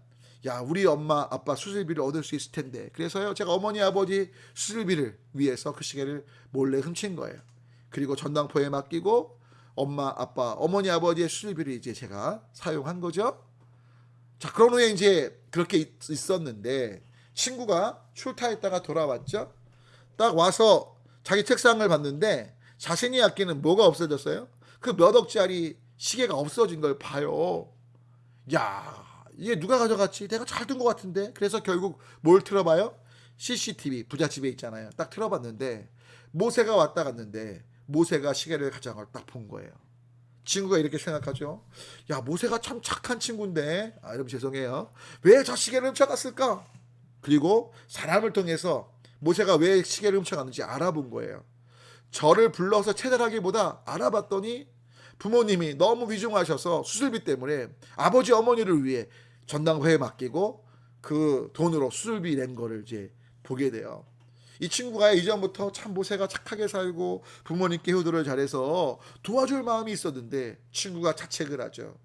A: 야 우리 엄마 아빠 수술비를 얻을 수 있을 텐데 그래서요 제가 어머니 아버지 수술비를 위해서 그 시계를 몰래 훔친 거예요. 그리고 전당포에 맡기고 엄마 아빠 어머니 아버지의 수술비를 이제 제가 사용한 거죠. 자 그런 후에 이제 그렇게 있었는데 친구가 출타했다가 돌아왔죠. 딱 와서 자기 책상을 봤는데 자신이 아끼는 뭐가 없어졌어요? 그 몇 억짜리 시계가 없어진 걸 봐요. 야 이게 누가 가져갔지? 내가 잘 둔 것 같은데. 그래서 결국 뭘 틀어봐요? CCTV 부잣집에 있잖아요. 딱 틀어봤는데 모세가 왔다 갔는데 모세가 시계를 가져간 걸 딱 본 거예요. 친구가 이렇게 생각하죠. 야 모세가 참 착한 친구인데 여러분 죄송해요. 왜 저 시계를 훔쳐갔을까? 그리고 사람을 통해서 모세가 왜 시계를 훔쳐갔는지 알아본 거예요. 저를 불러서 체달하기보다 알아봤더니 부모님이 너무 위중하셔서 수술비 때문에 아버지 어머니를 위해 전당포에 맡기고 그 돈으로 수술비 낸 거를 이제 보게 돼요. 이 친구가 이전부터 참 모세가 착하게 살고 부모님께 효도를 잘해서 도와줄 마음이 있었는데 친구가 자책을 하죠.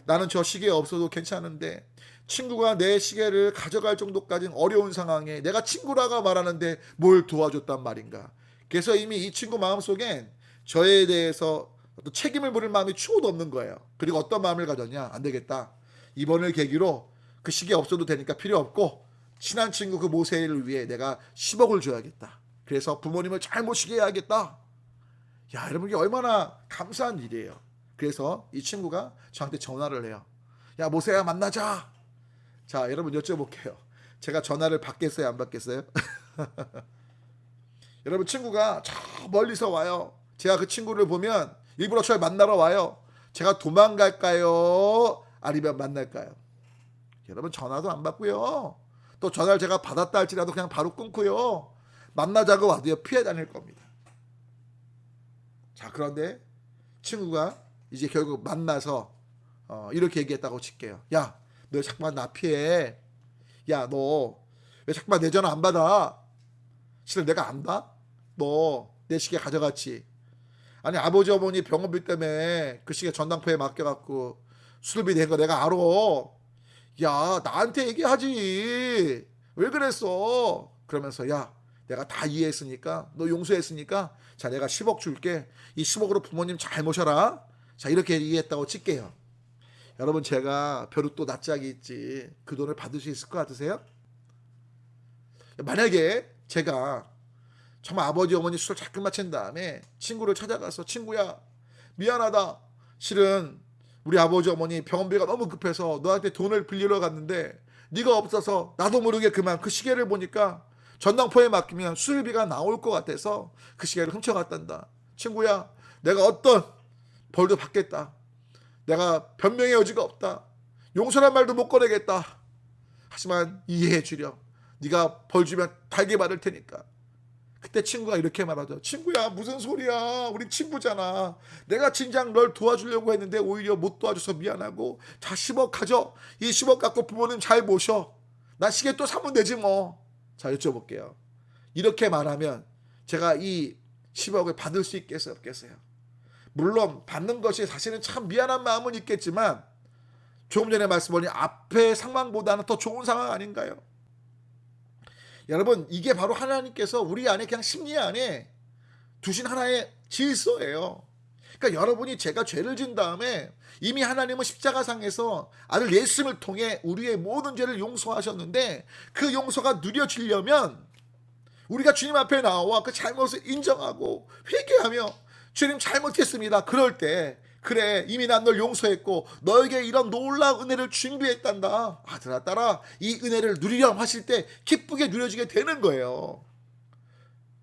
A: 나는 저 시계 없어도 괜찮은데 친구가 내 시계를 가져갈 정도까지는 어려운 상황에 내가 친구라고 말하는데 뭘 도와줬단 말인가. 그래서 이미 이 친구 마음속엔 저에 대해서 또 책임을 물을 마음이 추호도 없는 거예요. 그리고 어떤 마음을 가졌냐. 안 되겠다. 이번을 계기로 그 시계 없어도 되니까 필요 없고 친한 친구 그 모세를 위해 내가 10억을 줘야겠다. 그래서 부모님을 잘 모시게 해야겠다. 야, 여러분 이게 얼마나 감사한 일이에요. 그래서 이 친구가 저한테 전화를 해요. 야, 모세야 만나자. 자, 여러분 여쭤볼게요. 제가 전화를 받겠어요, 안 받겠어요? 여러분 친구가 저 멀리서 와요. 제가 그 친구를 보면 일부러 저를 만나러 와요. 제가 도망갈까요? 아니면 만날까요? 여러분 전화도 안 받고요. 또 전화를 제가 받았다 할지라도 그냥 바로 끊고요. 만나자고 와도요 피해 다닐 겁니다. 자, 그런데 친구가 이제 결국 만나서 이렇게 얘기했다고 칠게요. 야, 너 자꾸만 나 피해. 야, 너 왜 자꾸만 내 전화 안 받아? 실은 내가 안다? 너 내 시계 가져갔지? 아니 아버지 어머니 병원비 때문에 그 시계 전당포에 맡겨갖고 수술비 낸 거 내가 알아. 야, 나한테 얘기하지. 왜 그랬어? 그러면서 야, 내가 다 이해했으니까 너 용서했으니까 자, 내가 10억 줄게. 이 10억으로 부모님 잘 모셔라. 자, 이렇게 얘기했다고 칠게요. 여러분 제가 벼룩도 낯짝이 있지 그 돈을 받을 수 있을 것 같으세요? 만약에 제가 정말 아버지 어머니 수술 잘 끝마친 다음에 친구를 찾아가서 친구야 미안하다. 실은 우리 아버지 어머니 병원비가 너무 급해서 너한테 돈을 빌리러 갔는데 네가 없어서 나도 모르게 그만 그 시계를 보니까 전당포에 맡기면 수술비가 나올 것 같아서 그 시계를 훔쳐갔단다. 친구야 내가 어떤 벌도 받겠다. 내가 변명의 여지가 없다. 용서란 말도 못 꺼내겠다. 하지만 이해해 주렴. 네가 벌 주면 달게 받을 테니까. 그때 친구가 이렇게 말하죠. 친구야 무슨 소리야. 우리 친구잖아. 내가 진작 널 도와주려고 했는데 오히려 못 도와줘서 미안하고 자 10억 가져. 이 10억 갖고 부모님 잘 모셔. 나 시계 또 사면 되지 뭐. 자 여쭤볼게요. 이렇게 말하면 제가 이 10억을 받을 수 있겠어요 없겠어요? 물론 받는 것이 사실은 참 미안한 마음은 있겠지만 조금 전에 말씀드린 앞의 상황보다는 더 좋은 상황 아닌가요? 여러분 이게 바로 하나님께서 우리 안에 그냥 심리 안에 두신 하나의 질서예요. 그러니까 여러분이 제가 죄를 진 다음에 이미 하나님은 십자가상에서 아들 예수님을 통해 우리의 모든 죄를 용서하셨는데 그 용서가 누려지려면 우리가 주님 앞에 나와 그 잘못을 인정하고 회개하며 주님 잘못했습니다. 그럴 때 그래 이미 난 널 용서했고 너에게 이런 놀라운 은혜를 준비했단다. 아들아 딸아 이 은혜를 누리렴 하실 때 기쁘게 누려지게 되는 거예요.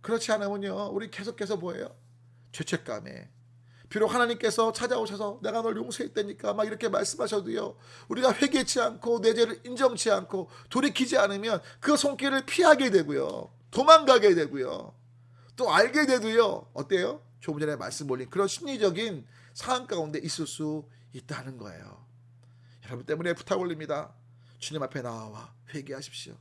A: 그렇지 않으면요 우리 계속해서 뭐예요? 죄책감에 비록 하나님께서 찾아오셔서 내가 널 용서했다니까 막 이렇게 말씀하셔도요 우리가 회개치 않고 내 죄를 인정치 않고 돌이키지 않으면 그 손길을 피하게 되고요 도망가게 되고요 또 알게 돼도요 어때요? 조금 전에 말씀 올린 그런 심리적인 상황 가운데 있을 수 있다는 거예요. 여러분 때문에 부탁 올립니다. 주님 앞에 나와 회개하십시오.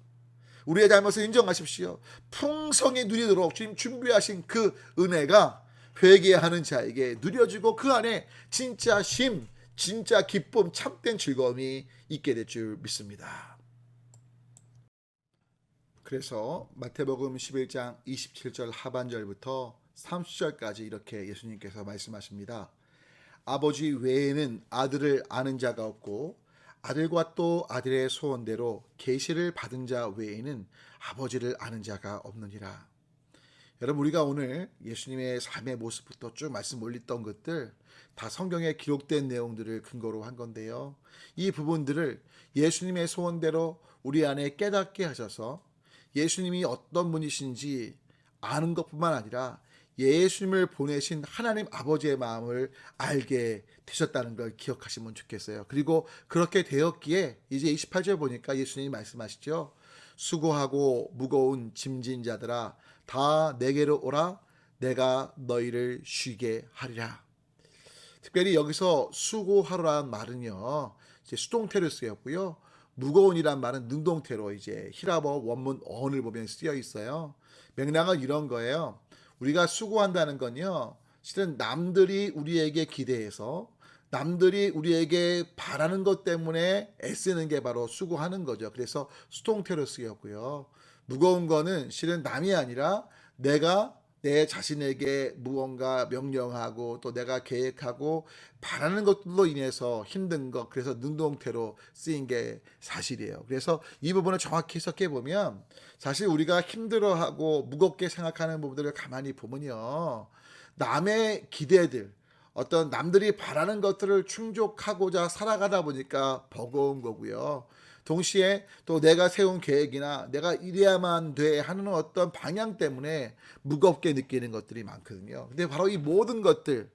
A: 우리의 잘못을 인정하십시오. 풍성히 누리도록 주님 준비하신 그 은혜가 회개하는 자에게 누려지고 그 안에 진짜 쉼, 진짜 기쁨, 참된 즐거움이 있게 될 줄 믿습니다. 그래서 마태복음 11장 27절 하반절부터 30절까지 이렇게 예수님께서 말씀하십니다. 아버지 외에는 아들을 아는 자가 없고 아들과 또 아들의 소원대로 계시를 받은 자 외에는 아버지를 아는 자가 없느니라. 여러분 우리가 오늘 예수님의 삶의 모습부터 쭉 말씀 올렸던 것들 다 성경에 기록된 내용들을 근거로 한 건데요. 이 부분들을 예수님의 소원대로 우리 안에 깨닫게 하셔서 예수님이 어떤 분이신지 아는 것뿐만 아니라 예수님을 보내신 하나님 아버지의 마음을 알게 되셨다는 걸 기억하시면 좋겠어요. 그리고 그렇게 되었기에 이제 28절 보니까 예수님이 말씀하시죠. 수고하고 무거운 짐진 자들아 다 내게로 오라. 내가 너희를 쉬게 하리라. 특별히 여기서 수고하라는 말은요, 이제 수동태로 쓰였고요. 무거운이란 말은 능동태로 이제 히라버 원문 어원을 보면 쓰여 있어요. 맥락은 이런 거예요. 우리가 수고한다는 건요, 실은 남들이 우리에게 기대해서 남들이 우리에게 바라는 것 때문에 애쓰는 게 바로 수고하는 거죠. 그래서 수동태로 쓰였고요. 무거운 거는 실은 남이 아니라 내가 내 자신에게 무언가 명령하고 또 내가 계획하고 바라는 것들로 인해서 힘든 것, 그래서 능동태로 쓰인 게 사실이에요. 그래서 이 부분을 정확히 해석해 보면 사실 우리가 힘들어하고 무겁게 생각하는 부분들을 가만히 보면요, 남의 기대들, 어떤 남들이 바라는 것들을 충족하고자 살아가다 보니까 버거운 거고요. 동시에 또 내가 세운 계획이나 내가 이래야만 돼 하는 어떤 방향 때문에 무겁게 느끼는 것들이 많거든요. 근데 바로 이 모든 것들,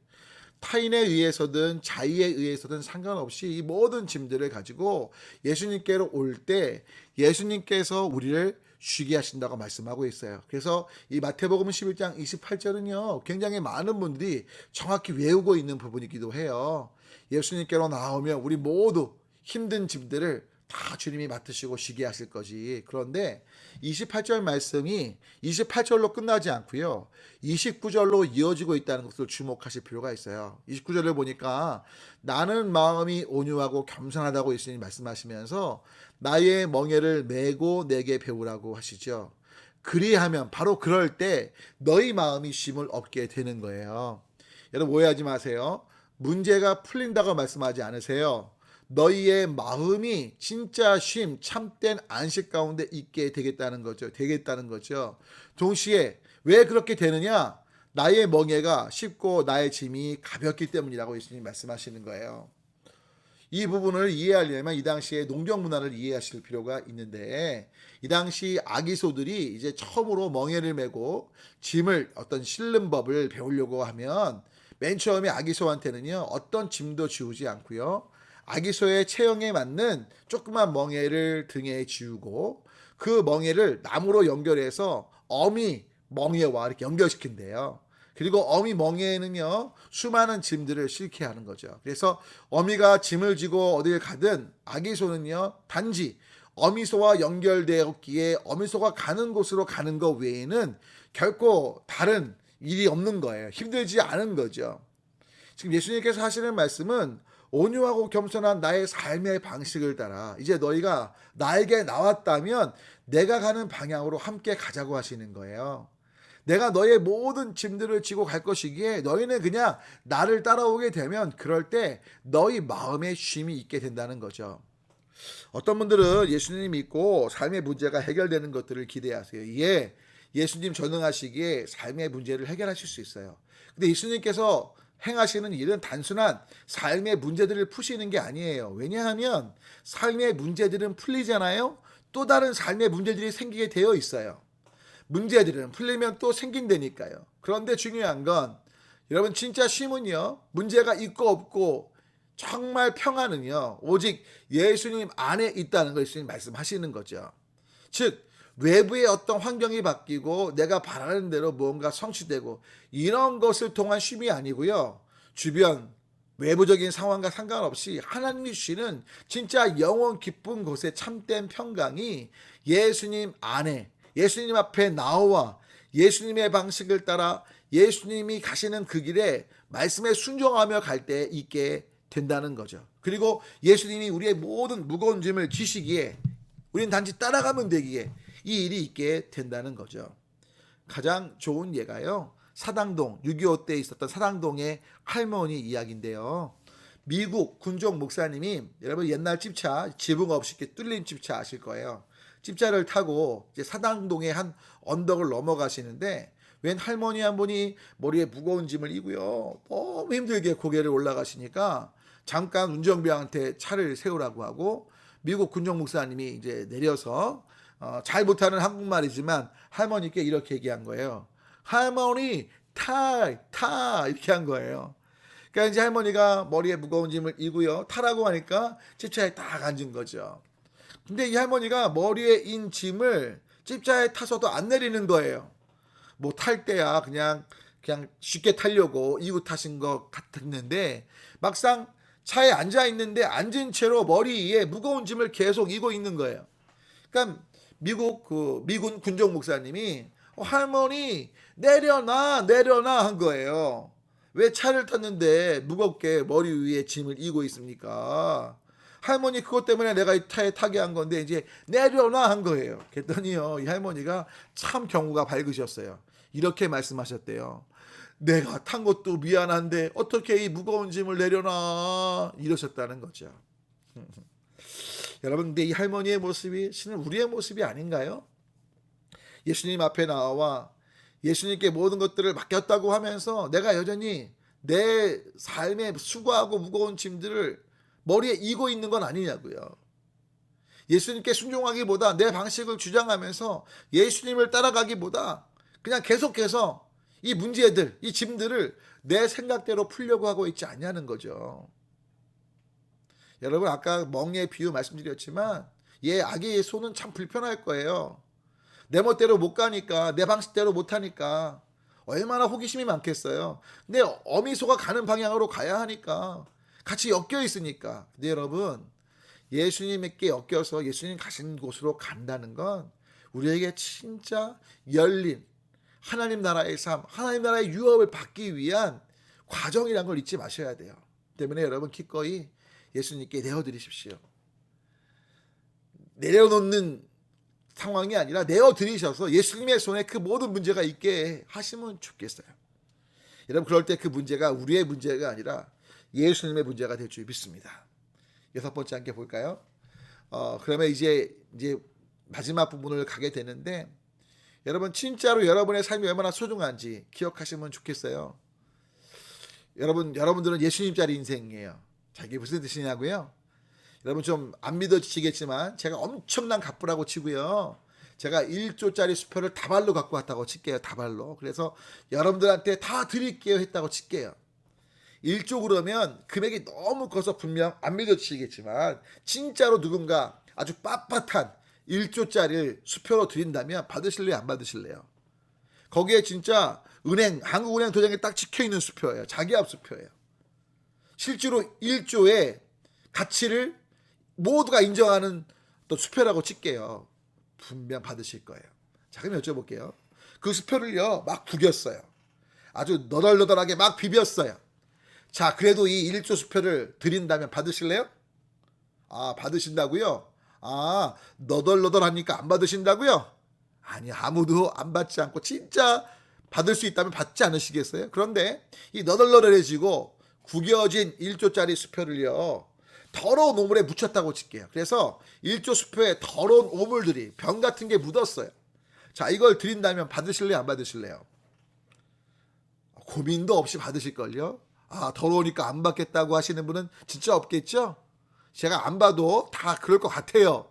A: 타인에 의해서든 자의에 의해서든 상관없이 이 모든 짐들을 가지고 예수님께로 올 때 예수님께서 우리를 쉬게 하신다고 말씀하고 있어요. 그래서 이 마태복음 11장 28절은요, 굉장히 많은 분들이 정확히 외우고 있는 부분이기도 해요. 예수님께로 나오면 우리 모두 힘든 짐들을 다 주님이 맡으시고 쉬게 하실 거지. 그런데 28절 말씀이 28절로 끝나지 않고요, 29절로 이어지고 있다는 것을 주목하실 필요가 있어요. 29절을 보니까 나는 마음이 온유하고 겸손하다고 예수님이 말씀하시면서 나의 멍에를 메고 내게 배우라고 하시죠. 그리하면 바로 그럴 때 너희 마음이 쉼을 얻게 되는 거예요. 여러분 오해하지 마세요. 문제가 풀린다고 말씀하지 않으세요. 너희의 마음이 진짜 쉼, 참된 안식 가운데 있게 되겠다는 거죠. 동시에 왜 그렇게 되느냐? 나의 멍에가 쉽고 나의 짐이 가볍기 때문이라고 예수님이 말씀하시는 거예요. 이 부분을 이해하려면 이 당시의 농경 문화를 이해하실 필요가 있는데, 이 당시 아기소들이 이제 처음으로 멍에를 메고 짐을 어떤 실는 법을 배우려고 하면 맨 처음에 아기소한테는요, 어떤 짐도 지우지 않고요, 아기소의 체형에 맞는 조그만 멍에를 등에 지우고 그 멍에를 나무로 연결해서 어미 멍에와 이렇게 연결시킨대요. 그리고 어미 멍에는요, 수많은 짐들을 싣게 하는 거죠. 그래서 어미가 짐을 지고 어딜 가든 아기소는요, 단지 어미소와 연결되었기에 어미소가 가는 곳으로 가는 것 외에는 결코 다른 일이 없는 거예요. 힘들지 않은 거죠. 지금 예수님께서 하시는 말씀은 온유하고 겸손한 나의 삶의 방식을 따라 이제 너희가 나에게 나왔다면 내가 가는 방향으로 함께 가자고 하시는 거예요. 내가 너의 모든 짐들을 지고 갈 것이기에 너희는 그냥 나를 따라오게 되면 그럴 때 너희 마음에 쉼이 있게 된다는 거죠. 어떤 분들은 예수님 믿고 삶의 문제가 해결되는 것들을 기대하세요. 이에 예수님 전능하시기에 삶의 문제를 해결하실 수 있어요. 근데 예수님께서 행하시는 일은 단순한 삶의 문제들을 푸시는 게 아니에요. 왜냐하면 삶의 문제들은 풀리잖아요. 또 다른 삶의 문제들이 생기게 되어 있어요. 문제들은 풀리면 또 생긴다니까요. 그런데 중요한 건 여러분 진짜 쉼은요, 문제가 있고 없고 정말 평안은요, 오직 예수님 안에 있다는 걸 예수님 말씀하시는 거죠. 즉 외부의 어떤 환경이 바뀌고 내가 바라는 대로 무언가 성취되고 이런 것을 통한 쉼이 아니고요, 주변 외부적인 상황과 상관없이 하나님이 주시는 진짜 영원 기쁜 곳의 참된 평강이 예수님 안에, 예수님 앞에 나와 예수님의 방식을 따라 예수님이 가시는 그 길에 말씀에 순종하며 갈 때 있게 된다는 거죠. 그리고 예수님이 우리의 모든 무거운 짐을 지시기에 우리는 단지 따라가면 되기에 이 일이 있게 된다는 거죠. 가장 좋은 예가요, 사당동 6.25 때 있었던 사당동의 할머니 이야기인데요. 미국 군종 목사님이, 여러분 옛날 집차 지붕 없이 이렇게 뚫린 집차 아실 거예요. 집차를 타고 이제 사당동의 한 언덕을 넘어가시는데 웬 할머니 한 분이 머리에 무거운 짐을 이고요, 너무 힘들게 고개를 올라가시니까 잠깐 운전병한테 차를 세우라고 하고 미국 군종 목사님이 이제 내려서 잘 못하는 한국말이지만 할머니께 이렇게 얘기한 거예요. 할머니 타 이렇게 한 거예요. 그러니까 이제 할머니가 머리에 무거운 짐을 이고요, 타라고 하니까 집차에 딱 앉은 거죠. 근데 이 할머니가 머리에 인 짐을 집자에 타서도 안 내리는 거예요. 뭐 탈 때야 그냥 쉽게 타려고 이고 타신 것 같았는데 막상 차에 앉아 있는데 앉은 채로 머리 위에 무거운 짐을 계속 이고 있는 거예요. 그러니까 미국 미군 군종 목사님이 할머니 내려놔 한 거예요. 왜 차를 탔는데 무겁게 머리 위에 짐을 이고 있습니까? 할머니 그것 때문에 내가 이 차에 타게 한 건데 이제 내려놔 한 거예요. 그랬더니요 이 할머니가 참 경우가 밝으셨어요. 이렇게 말씀하셨대요. 내가 탄 것도 미안한데 어떻게 이 무거운 짐을 내려놔 이러셨다는 거죠. 여러분 근데 이 할머니의 모습이 실은 우리의 모습이 아닌가요? 예수님 앞에 나와 예수님께 모든 것들을 맡겼다고 하면서 내가 여전히 내 삶에 수고하고 무거운 짐들을 머리에 이고 있는 건 아니냐고요. 예수님께 순종하기보다 내 방식을 주장하면서 예수님을 따라가기보다 그냥 계속해서 이 문제들, 이 짐들을 내 생각대로 풀려고 하고 있지 않냐는 거죠. 여러분 아까 멍에 비유 말씀드렸지만 아기의 손은 참 불편할 거예요. 내 멋대로 못 가니까 내 방식대로 못 하니까 얼마나 호기심이 많겠어요. 근데 어미소가 가는 방향으로 가야 하니까 같이 엮여 있으니까. 근데 여러분 예수님께 엮여서 예수님 가신 곳으로 간다는 건 우리에게 진짜 열린 하나님 나라의 삶, 하나님 나라의 유업을 받기 위한 과정이라는 걸 잊지 마셔야 돼요. 때문에 여러분 기꺼이 예수님께 내어드리십시오. 내려놓는 상황이 아니라 내어드리셔서 예수님의 손에 그 모든 문제가 있게 하시면 좋겠어요. 여러분 그럴 때 그 문제가 우리의 문제가 아니라 예수님의 문제가 될 줄 믿습니다. 6번째 함께 볼까요? 그러면 이제 마지막 부분을 가게 되는데 여러분 진짜로 여러분의 삶이 얼마나 소중한지 기억하시면 좋겠어요. 여러분들은 예수님짜리 인생이에요. 자, 이게 무슨 뜻이냐고요? 여러분 좀 안 믿어지시겠지만 제가 엄청난 갑부라고 치고요. 제가 1조짜리 수표를 다발로 갖고 왔다고 칠게요. 다발로. 그래서 여러분들한테 다 드릴게요 했다고 칠게요. 1조 그러면 금액이 너무 커서 분명 안 믿어지시겠지만 진짜로 누군가 아주 빳빳한 1조짜리 수표로 드린다면 받으실래요? 안 받으실래요? 거기에 진짜 한국은행 도장에 딱 찍혀있는 수표예요. 자기압 수표예요. 실제로 1조의 가치를 모두가 인정하는 또 수표라고 칠게요. 분명 받으실 거예요. 자, 그럼 여쭤볼게요. 그 수표를요 막 구겼어요. 아주 너덜너덜하게 막 비볐어요. 자, 그래도 이 1조 수표를 드린다면 받으실래요? 받으신다고요? 너덜너덜하니까 안 받으신다고요? 아니, 아무도 안 받지 않고 진짜 받을 수 있다면 받지 않으시겠어요? 그런데 이 너덜너덜해지고 구겨진 1조짜리 수표를요 더러운 오물에 묻혔다고 칠게요. 그래서 1조 수표에 더러운 오물들이 병 같은 게 묻었어요. 자, 이걸 드린다면 받으실래요? 안 받으실래요? 고민도 없이 받으실걸요? 더러우니까 안 받겠다고 하시는 분은 진짜 없겠죠? 제가 안 봐도 다 그럴 것 같아요.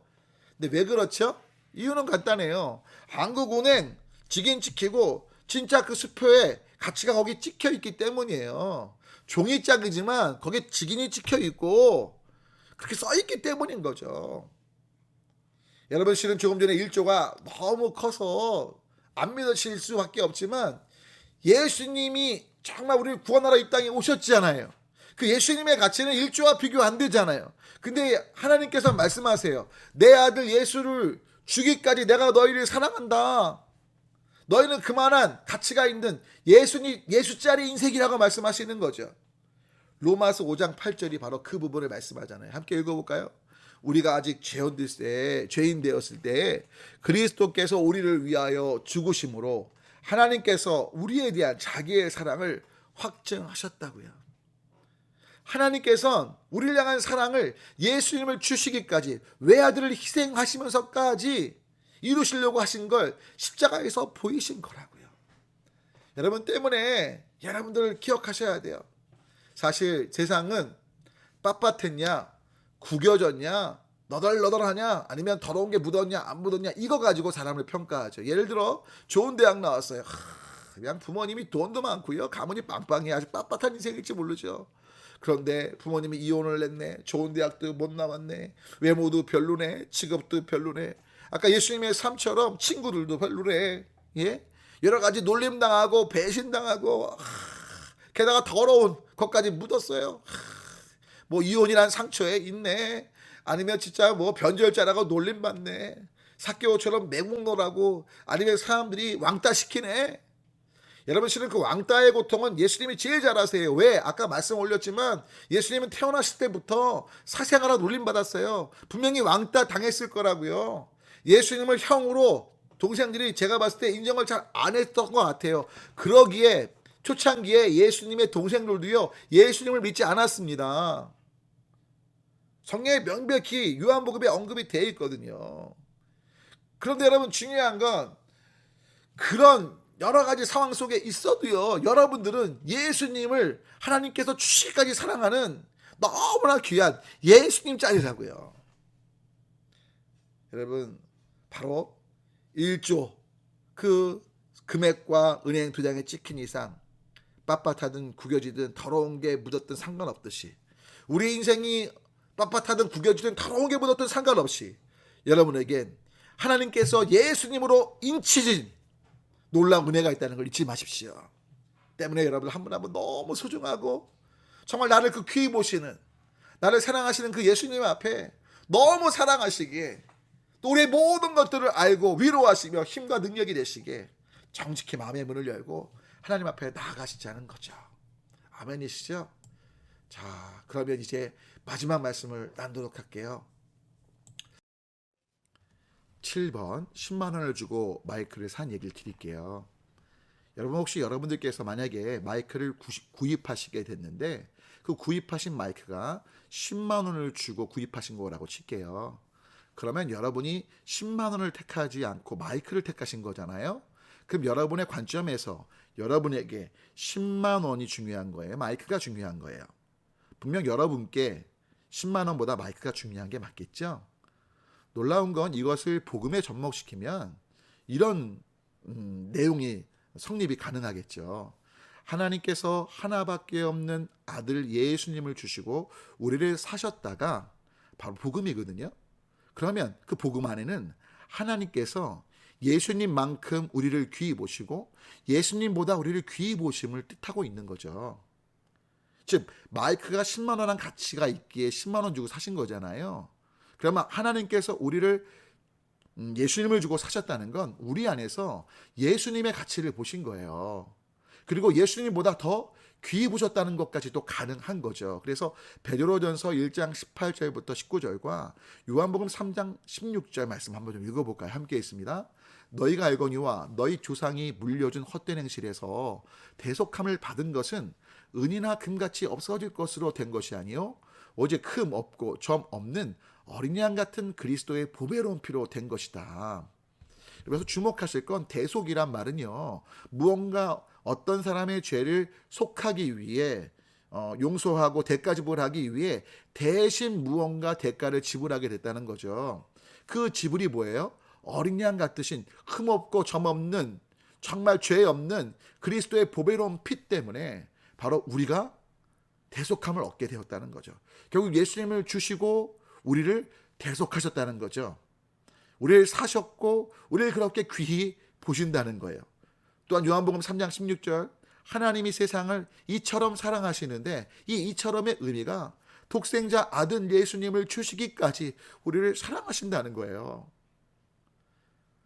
A: 근데 왜 그렇죠? 이유는 간단해요. 한국은행 직인 찍히고 진짜 그 수표에 가치가 거기 찍혀 있기 때문이에요. 종이짝이지만 거기에 직인이 찍혀 있고 그렇게 써 있기 때문인 거죠. 여러분 실은 조금 전에 1조가 너무 커서 안 믿으실 수밖에 없지만 예수님이 정말 우리를 구원하러 이 땅에 오셨잖아요. 그 예수님의 가치는 1조와 비교 안 되잖아요. 근데 하나님께서 말씀하세요. 내 아들 예수를 주기까지 내가 너희를 사랑한다. 너희는 그만한 가치가 있는 예수짜리 인생이라고 말씀하시는 거죠. 로마서 5장 8절이 바로 그 부분을 말씀하잖아요. 함께 읽어볼까요? 우리가 아직 죄인 되었을 때 그리스도께서 우리를 위하여 죽으심으로 하나님께서 우리에 대한 자기의 사랑을 확증하셨다고요. 하나님께서는 우리를 향한 사랑을 예수님을 주시기까지 외아들을 희생하시면서까지 이루시려고 하신 걸 십자가에서 보이신 거라고요. 여러분 때문에 여러분들 기억하셔야 돼요. 사실 세상은 빳빳했냐, 구겨졌냐, 너덜너덜하냐, 아니면 더러운 게 묻었냐, 안 묻었냐, 이거 가지고 사람을 평가하죠. 예를 들어 좋은 대학 나왔어요. 그냥 부모님이 돈도 많고요, 가문이 빵빵해 아주 빳빳한 인생일지 모르죠. 그런데 부모님이 이혼을 했네. 좋은 대학도 못 나왔네. 외모도 별로네. 직업도 별로네. 아까 예수님의 삶처럼 친구들도 별로래. 예? 여러 가지 놀림당하고 배신당하고 게다가 더러운 것까지 묻었어요. 뭐 이혼이란 상처에 있네. 아니면 진짜 뭐 변절자라고 놀림받네. 삭개오처럼 매국노라고 아니면 사람들이 왕따 시키네. 여러분 실은 그 왕따의 고통은 예수님이 제일 잘 아세요. 왜? 아까 말씀 올렸지만 예수님은 태어나실 때부터 사생아라 놀림받았어요. 분명히 왕따 당했을 거라고요. 예수님을 형으로 동생들이 제가 봤을 때 인정을 잘 안 했던 것 같아요. 그러기에 초창기에 예수님의 동생들도요 예수님을 믿지 않았습니다. 성경에 명백히 요한복음에 언급이 되어 있거든요. 그런데 여러분 중요한 건 그런 여러 가지 상황 속에 있어도요 여러분들은 예수님을 하나님께서 주시기까지 사랑하는 너무나 귀한 예수님 짤이라고요. 여러분 바로 1조 그 금액과 은행 도장에 찍힌 이상 빳빳하든 구겨지든 더러운 게 묻었든 상관없듯이 우리 인생이 빳빳하든 구겨지든 더러운 게 묻었든 상관없이 여러분에겐 하나님께서 예수님으로 인치진 놀라운 은혜가 있다는 걸 잊지 마십시오. 때문에 여러분 한 분 한 분 너무 소중하고 정말 나를 그 귀히 보시는 나를 사랑하시는 그 예수님 앞에 너무 사랑하시기에 또 우리의 모든 것들을 알고 위로하시며 힘과 능력이 되시기에 정직히 마음의 문을 열고 하나님 앞에 나아가시자는 거죠. 아멘이시죠? 자, 그러면 이제 마지막 말씀을 나누도록 할게요. 7번 10만 원을 주고 마이크를 산 얘기를 드릴게요. 여러분 혹시 여러분들께서 만약에 마이크를 구입하시게 됐는데 그 구입하신 마이크가 10만 원을 주고 구입하신 거라고 칠게요. 그러면 여러분이 10만 원을 택하지 않고 마이크를 택하신 거잖아요. 그럼 여러분의 관점에서 여러분에게 10만 원이 중요한 거예요? 마이크가 중요한 거예요? 분명 여러분께 10만 원보다 마이크가 중요한 게 맞겠죠? 놀라운 건 이것을 복음에 접목시키면 이런 내용이 성립이 가능하겠죠. 하나님께서 하나밖에 없는 아들 예수님을 주시고 우리를 사셨다가 바로 복음이거든요. 그러면 그 복음 안에는 하나님께서 예수님만큼 우리를 귀히 보시고 예수님보다 우리를 귀히 보심을 뜻하고 있는 거죠. 즉 마이크가 10만 원한 가치가 있기에 10만 원 주고 사신 거잖아요. 그러면 하나님께서 우리를 예수님을 주고 사셨다는 건 우리 안에서 예수님의 가치를 보신 거예요. 그리고 예수님보다 더 귀히 보셨다는 것까지도 가능한 거죠. 그래서 베드로전서 1장 18절부터 19절과 요한복음 3장 16절 말씀 한번 좀 읽어볼까요? 함께 있습니다. 너희가 알거니와 너희 조상이 물려준 헛된 행실에서 대속함을 받은 것은 은이나 금같이 없어질 것으로 된 것이 아니요 오직 흠 없고 점 없는 어린 양 같은 그리스도의 보배로운 피로 된 것이다. 그래서 주목하실 건 대속이란 말은요 무언가 어떤 사람의 죄를 속하기 위해 용서하고 대가 지불하기 위해 대신 무언가 대가를 지불하게 됐다는 거죠. 그 지불이 뭐예요? 어린 양 같으신 흠없고 점없는 정말 죄 없는 그리스도의 보배로운 피 때문에 바로 우리가 대속함을 얻게 되었다는 거죠. 결국 예수님을 주시고 우리를 대속하셨다는 거죠. 우리를 사셨고 우리를 그렇게 귀히 보신다는 거예요. 또한 요한복음 3장 16절 하나님이 세상을 이처럼 사랑하시는데 이 이처럼의 의미가 독생자 아들 예수님을 주시기까지 우리를 사랑하신다는 거예요.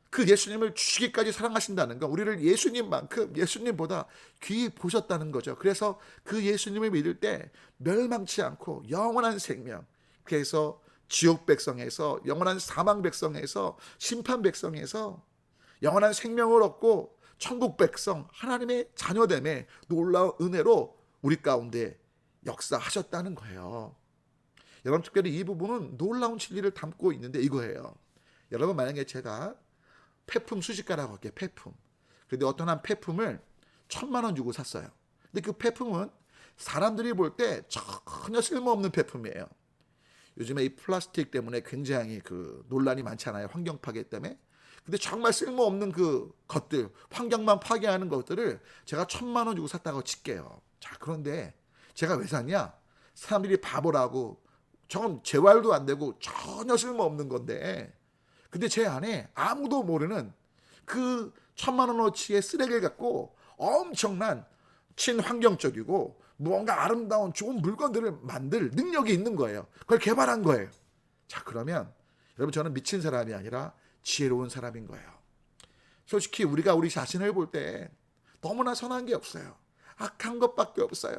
A: 그 예수님을 주시기까지 사랑하신다는 건 우리를 예수님만큼 예수님보다 귀히 보셨다는 거죠. 그래서 그 예수님을 믿을 때 멸망치 않고 영원한 생명, 그래서 지옥 백성에서 영원한 사망 백성에서 심판 백성에서 영원한 생명을 얻고 천국 백성 하나님의 자녀됨에 놀라운 은혜로 우리 가운데 역사하셨다는 거예요. 여러분 특별히 이 부분은 놀라운 진리를 담고 있는데 이거예요. 여러분 만약에 제가 폐품 수집가라고 할게요. 폐품. 근데 어떤 한 폐품을 1,000만 원 주고 샀어요. 근데 그 폐품은 사람들이 볼 때 전혀 쓸모없는 폐품이에요. 요즘에 이 플라스틱 때문에 굉장히 그 논란이 많잖아요. 환경 파괴 때문에. 근데 정말 쓸모없는 그 것들, 환경만 파괴하는 것들을 제가 1,000만 원 주고 샀다고 칠게요. 자, 그런데 제가 왜 샀냐? 사람들이 바보라고, 저건 재활도 안 되고 전혀 쓸모없는 건데, 근데 제 안에 아무도 모르는 그 1,000만 원어치의 쓰레기를 갖고 엄청난 친환경적이고 무언가 아름다운 좋은 물건들을 만들 능력이 있는 거예요. 그걸 개발한 거예요. 자, 그러면 여러분, 저는 미친 사람이 아니라 지혜로운 사람인 거예요. 솔직히 우리가 우리 자신을 볼 때 너무나 선한 게 없어요. 악한 것밖에 없어요.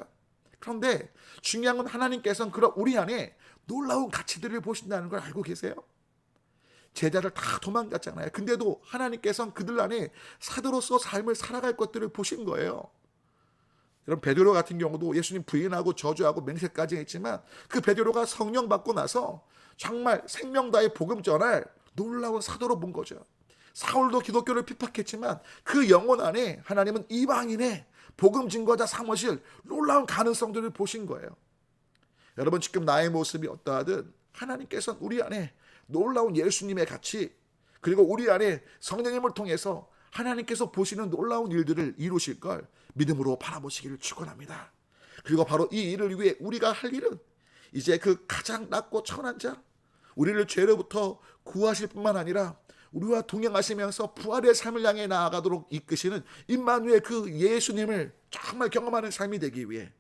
A: 그런데 중요한 건 하나님께서는 그런 우리 안에 놀라운 가치들을 보신다는 걸 알고 계세요? 제자들 다 도망갔잖아요. 근데도 하나님께서는 그들 안에 사도로서 삶을 살아갈 것들을 보신 거예요. 여러분, 베드로 같은 경우도 예수님 부인하고 저주하고 맹세까지 했지만 그 베드로가 성령 받고 나서 정말 생명 다해 복음 전할 놀라운 사도로 본 거죠. 사울도 기독교를 핍박했지만 그 영혼 안에 하나님은 이방인의 복음 증거자 삼으실 놀라운 가능성들을 보신 거예요. 여러분, 지금 나의 모습이 어떠하든 하나님께서는 우리 안에 놀라운 예수님의 가치, 그리고 우리 안에 성령님을 통해서 하나님께서 보시는 놀라운 일들을 이루실 걸 믿음으로 바라보시기를 축원합니다. 그리고 바로 이 일을 위해 우리가 할 일은 이제 그 가장 낮고 천한 자, 우리를 죄로부터 구하실 뿐만 아니라 우리와 동행하시면서 부활의 삶을 향해 나아가도록 이끄시는 임마누엘 그 예수님을 정말 경험하는 삶이 되기 위해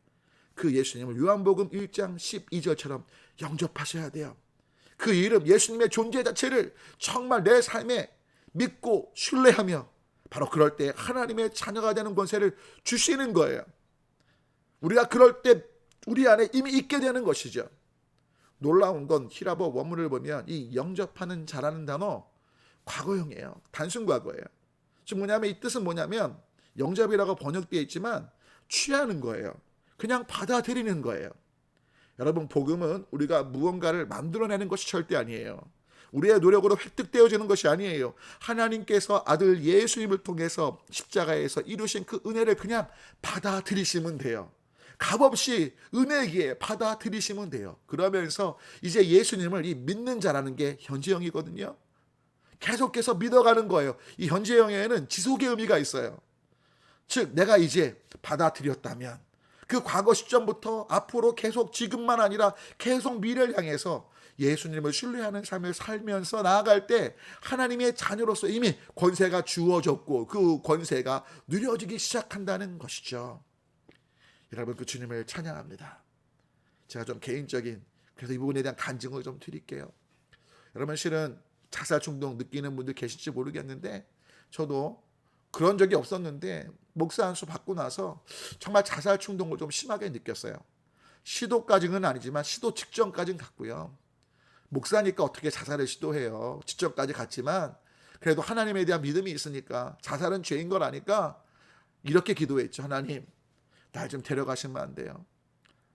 A: 그 예수님을 요한복음 1장 12절처럼 영접하셔야 돼요. 그 이름, 예수님의 존재 자체를 정말 내 삶에 믿고 신뢰하며 바로 그럴 때 하나님의 자녀가 되는 권세를 주시는 거예요. 우리가 그럴 때 우리 안에 이미 있게 되는 것이죠. 놀라운 건 히라보 원문을 보면 이 영접하는 자라는 단어 과거형이에요. 단순 과거예요. 지금 뭐냐면 이 뜻은 뭐냐면 영접이라고 번역되어 있지만 취하는 거예요. 그냥 받아들이는 거예요. 여러분, 복음은 우리가 무언가를 만들어내는 것이 절대 아니에요. 우리의 노력으로 획득되어지는 것이 아니에요. 하나님께서 아들 예수님을 통해서 십자가에서 이루신 그 은혜를 그냥 받아들이시면 돼요. 값없이 은혜기에 받아들이시면 돼요. 그러면서 이제 예수님을 이 믿는 자라는 게 현재형이거든요. 계속해서 믿어가는 거예요. 이 현재형에는 지속의 의미가 있어요. 즉, 내가 이제 받아들였다면 그 과거 시점부터 앞으로 계속 지금만 아니라 계속 미래를 향해서 예수님을 신뢰하는 삶을 살면서 나아갈 때 하나님의 자녀로서 이미 권세가 주어졌고 그 권세가 누려지기 시작한다는 것이죠. 여러분, 그 주님을 찬양합니다. 제가 좀 개인적인, 그래서 이 부분에 대한 간증을 좀 드릴게요. 여러분, 실은 자살 충동 느끼는 분들 계실지 모르겠는데 저도 그런 적이 없었는데 목사 안수 받고 나서 정말 자살 충동을 좀 심하게 느꼈어요. 시도까지는 아니지만 시도 직전까지는 갔고요. 목사니까 어떻게 자살을 시도해요. 직전까지 갔지만 그래도 하나님에 대한 믿음이 있으니까 자살은 죄인 걸 아니까 이렇게 기도했죠. 하나님, 날 좀 데려가시면 안 돼요.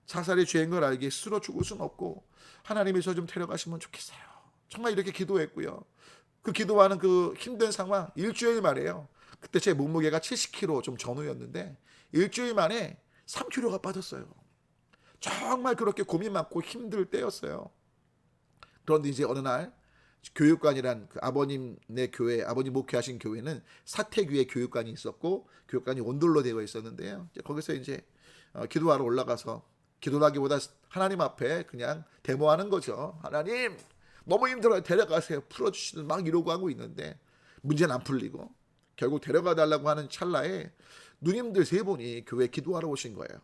A: 자살이 죄인 걸 알기에 스스로 죽을 수는 없고 하나님이 저 좀 데려가시면 좋겠어요. 정말 이렇게 기도했고요. 그 기도하는 그 힘든 상황 일주일 만에요. 그때 제 몸무게가 70kg 좀 전후였는데 일주일 만에 3kg가 빠졌어요. 정말 그렇게 고민 많고 힘들 때였어요. 그런데 이제 어느 날 교육관이란 그 아버님네 교회, 아버님 목회하신 교회는 사택위에 교육관이 있었고 교육관이 온돌로 되어 있었는데요. 거기서 이제 기도하러 올라가서 기도하기보다 하나님 앞에 그냥 데모하는 거죠. 하나님, 너무 힘들어요. 데려가세요. 풀어주시든 막 이러고 하고 있는데 문제는 안 풀리고 결국 데려가 달라고 하는 찰나에 누님들 3분이 교회에 기도하러 오신 거예요.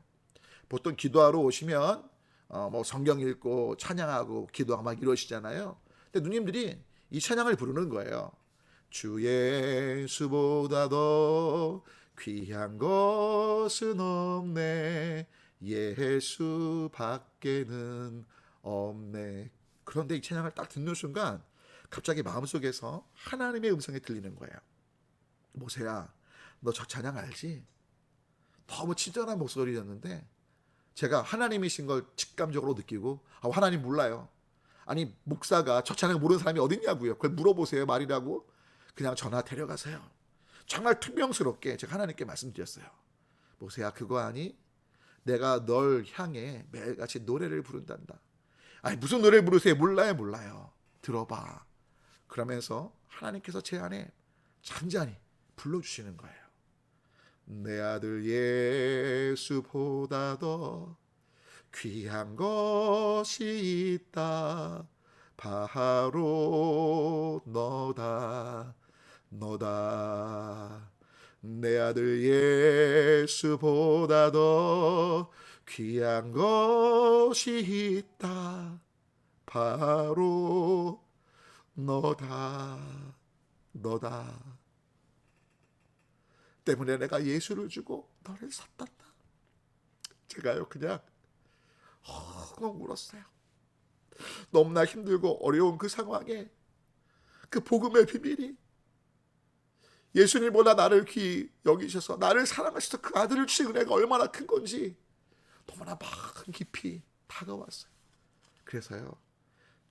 A: 보통 기도하러 오시면 뭐 성경 읽고 찬양하고 기도하고 막 이러시잖아요. 근데 누님들이 이 찬양을 부르는 거예요. 주 예수보다 더 귀한 것은 없네, 예수 밖에는 없네. 그런데 이 찬양을 딱 듣는 순간 갑자기 마음속에서 하나님의 음성이 들리는 거예요. 모세야, 너 저 찬양 알지? 너무 친절한 목소리였는데 제가 하나님이신 걸 직감적으로 느끼고, 하나님 몰라요. 아니, 목사가 저 찬양 모르는 사람이 어딨냐고요. 그걸 물어보세요. 말이라고. 그냥 전화 데려가세요. 정말 퉁명스럽게 제가 하나님께 말씀드렸어요. 모세야, 그거 아니? 내가 널 향해 매일같이 노래를 부른단다. 아니, 무슨 노래를 부르세요? 몰라요. 들어봐. 그러면서 하나님께서 제 안에 잔잔히 불러주시는 거예요. 내 아들 예수보다 더 귀한 것이 있다. 바로 너다. 너다. 내 아들 예수보다 더 귀한 것이 있다. 바로 너다. 너다. 때문에 내가 예수를 주고 너를 샀단다. 제가요 그냥 엉엉 울었어요. 너무나 힘들고 어려운 그 상황에 그 복음의 비밀이 예수님보다 나를 귀히 여기셔서 나를 사랑하셔서 그 아들을 주신 은혜가 얼마나 큰 건지 너무나 깊이 다가왔어요. 그래서요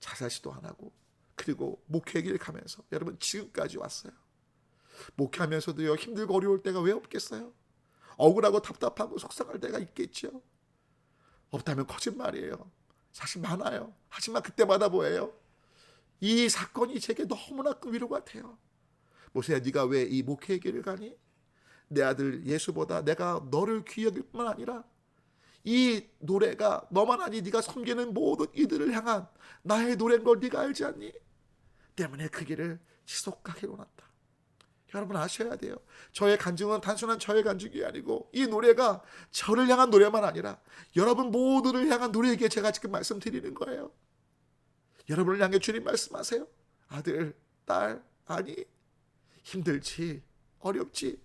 A: 자살시도 안 하고 그리고 목회 길 가면서 여러분 지금까지 왔어요. 목회하면서도요 힘들고 어려울 때가 왜 없겠어요? 억울하고 답답하고 속상할 때가 있겠죠. 없다면 거짓말이에요. 사실 많아요. 하지만 그때마다 뭐예요? 이 사건이 제게 너무나 큰 위로가 돼요. 모세야, 네가 왜 이 목회의 길을 가니? 내 아들 예수보다 내가 너를 귀히 여길 뿐만 아니라 이 노래가 너만 아니 네가 섬기는 모든 이들을 향한 나의 노래인 걸 네가 알지 않니? 때문에 그 길을 지속하게 원한다. 여러분 아셔야 돼요. 저의 간증은 단순한 저의 간증이 아니고 이 노래가 저를 향한 노래만 아니라 여러분 모두를 향한 노래이기에 제가 지금 말씀드리는 거예요. 여러분을 향해 주님 말씀하세요. 아들, 딸, 아니 힘들지, 어렵지.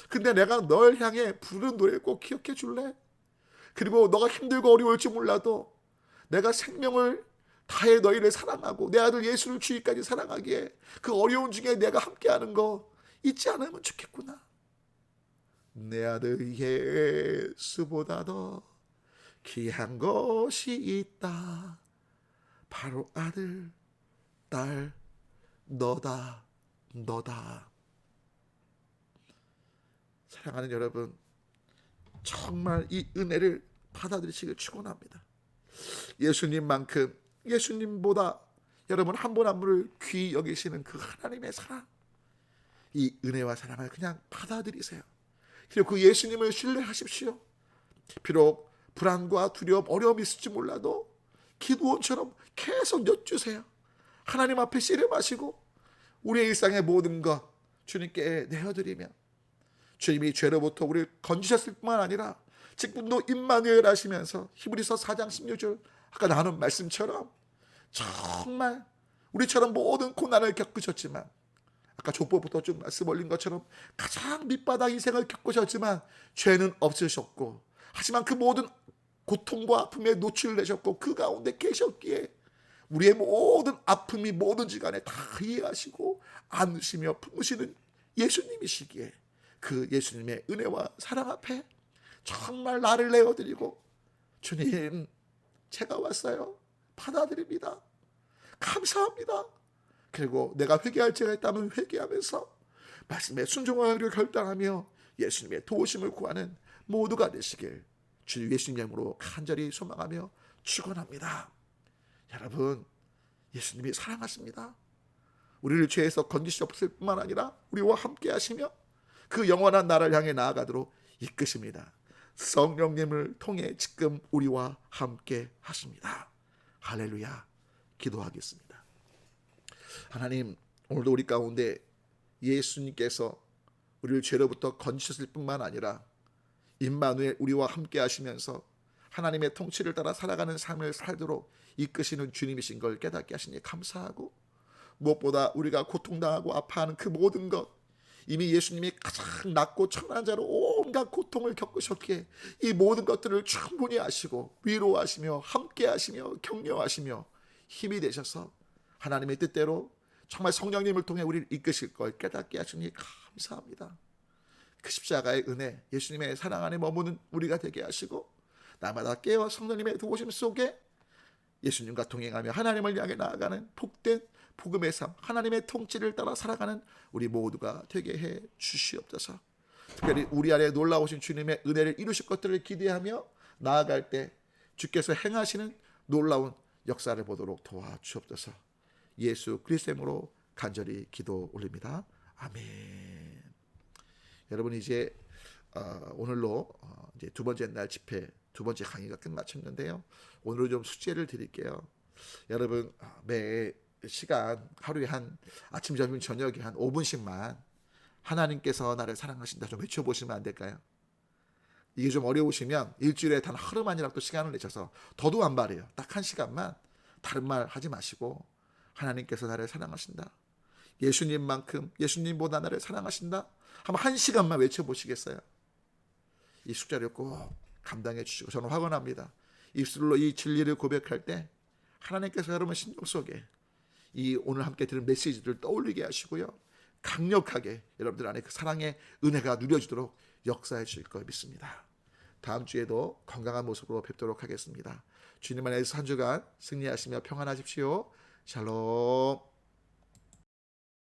A: 근데 내가 널 향해 부르는 노래 꼭 기억해 줄래? 그리고 너가 힘들고 어려울지 몰라도 내가 생명을 다해 너희를 사랑하고 내 아들 예수를 주기까지 사랑하기에 그 어려운 중에 내가 함께하는 거 잊지 않으면 좋겠구나. 내 아들 예수보다 더 귀한 것이 있다. 바로 아들, 딸, 너다, 너다. 사랑하는 여러분, 정말 이 은혜를 받아들이시길 축원합니다. 예수님만큼 예수님보다 여러분 한 분 한 분을 귀히 여기시는 그 하나님의 사랑, 이 은혜와 사랑을 그냥 받아들이세요. 그리고 그 예수님을 신뢰하십시오. 비록 불안과 두려움, 어려움이 있을지 몰라도 기도원처럼 계속 여쭈세요. 하나님 앞에 씨름하시고 우리의 일상의 모든 것 주님께 내어드리며 주님이 죄로부터 우리를 건지셨을 뿐만 아니라 지금도 임마누엘 하시면서 히브리서 4장 16절 아까 나눈 말씀처럼 정말 우리처럼 모든 고난을 겪으셨지만 아까 족보부터 좀 말씀 올린 것처럼 가장 밑바닥 인생을 겪으셨지만 죄는 없으셨고 하지만 그 모든 고통과 아픔에 노출되셨고 그 가운데 계셨기에 우리의 모든 아픔이 뭐든지 간에 다 이해하시고 안으시며 품으시는 예수님이시기에 그 예수님의 은혜와 사랑 앞에 정말 나를 내어드리고 주님 제가 왔어요. 받아들입니다. 감사합니다. 그리고 내가 회개할 죄가 있다면 회개하면서 말씀에 순종하기를 결단하며 예수님의 도우심을 구하는 모두가 되시길 주 예수님 이름으로 간절히 소망하며 축원합니다. 여러분 예수님이 사랑하십니다. 우리를 죄에서 건지시옵을 뿐만 아니라 우리와 함께 하시며 그 영원한 나라를 향해 나아가도록 이끄십니다. 성령님을 통해 지금 우리와 함께 하십니다. 할렐루야. 기도하겠습니다. 하나님, 오늘도 우리 가운데 예수님께서 우리를 죄로부터 건지셨을 뿐만 아니라 임마누엘 우리와 함께 하시면서 하나님의 통치를 따라 살아가는 삶을 살도록 이끄시는 주님이신 걸 깨닫게 하시니 감사하고 무엇보다 우리가 고통당하고 아파하는 그 모든 것 이미 예수님이 가장 낮고 천한 자로 온갖 고통을 겪으셨기에 이 모든 것들을 충분히 아시고 위로하시며 함께 하시며 격려하시며 힘이 되셔서 하나님의 뜻대로 정말 성령님을 통해 우리를 이끄실 걸 깨닫게 하시니 감사합니다. 그 십자가의 은혜 예수님의 사랑 안에 머무는 우리가 되게 하시고 날마다 깨어 성령님의 도우심 속에 예수님과 동행하며 하나님을 향해 나아가는 복된 복음의 삶 하나님의 통치를 따라 살아가는 우리 모두가 되게 해 주시옵소서. 특별히 우리 안에 놀라우신 주님의 은혜를 이루실 것들을 기대하며 나아갈 때 주께서 행하시는 놀라운 역사를 보도록 도와주옵소서. 예수 그리스도의 이름으로 간절히 기도 올립니다. 아멘. 여러분 이제 오늘로 이제 두 번째 날 집회 두 번째 강의가 끝마쳤는데요. 오늘은 좀 숙제를 드릴게요. 여러분 매 시간 하루에 한 아침, 점심, 저녁에 한 5분씩만 하나님께서 나를 사랑하신다 좀 외쳐보시면 안 될까요? 이게 좀 어려우시면 일주일에 단 하루만이라도 시간을 내셔서 더도 안 바래요. 딱 한 시간만 다른 말 하지 마시고 하나님께서 나를 사랑하신다. 예수님만큼 예수님보다 나를 사랑하신다. 한번 한 시간만 외쳐보시겠어요? 이 숙제를 꼭 감당해 주시고 저는 확언합니다. 입술로 이 진리를 고백할 때 하나님께서 여러분 심령 속에 이 오늘 함께 들은 메시지들을 떠올리게 하시고요. 강력하게 여러분들 안에 그 사랑의 은혜가 누려지도록 역사해 주실 걸 믿습니다. 다음 주에도 건강한 모습으로 뵙도록 하겠습니다. 주님 안에서 한 주간 승리하시며 평안하십시오. 샬롬.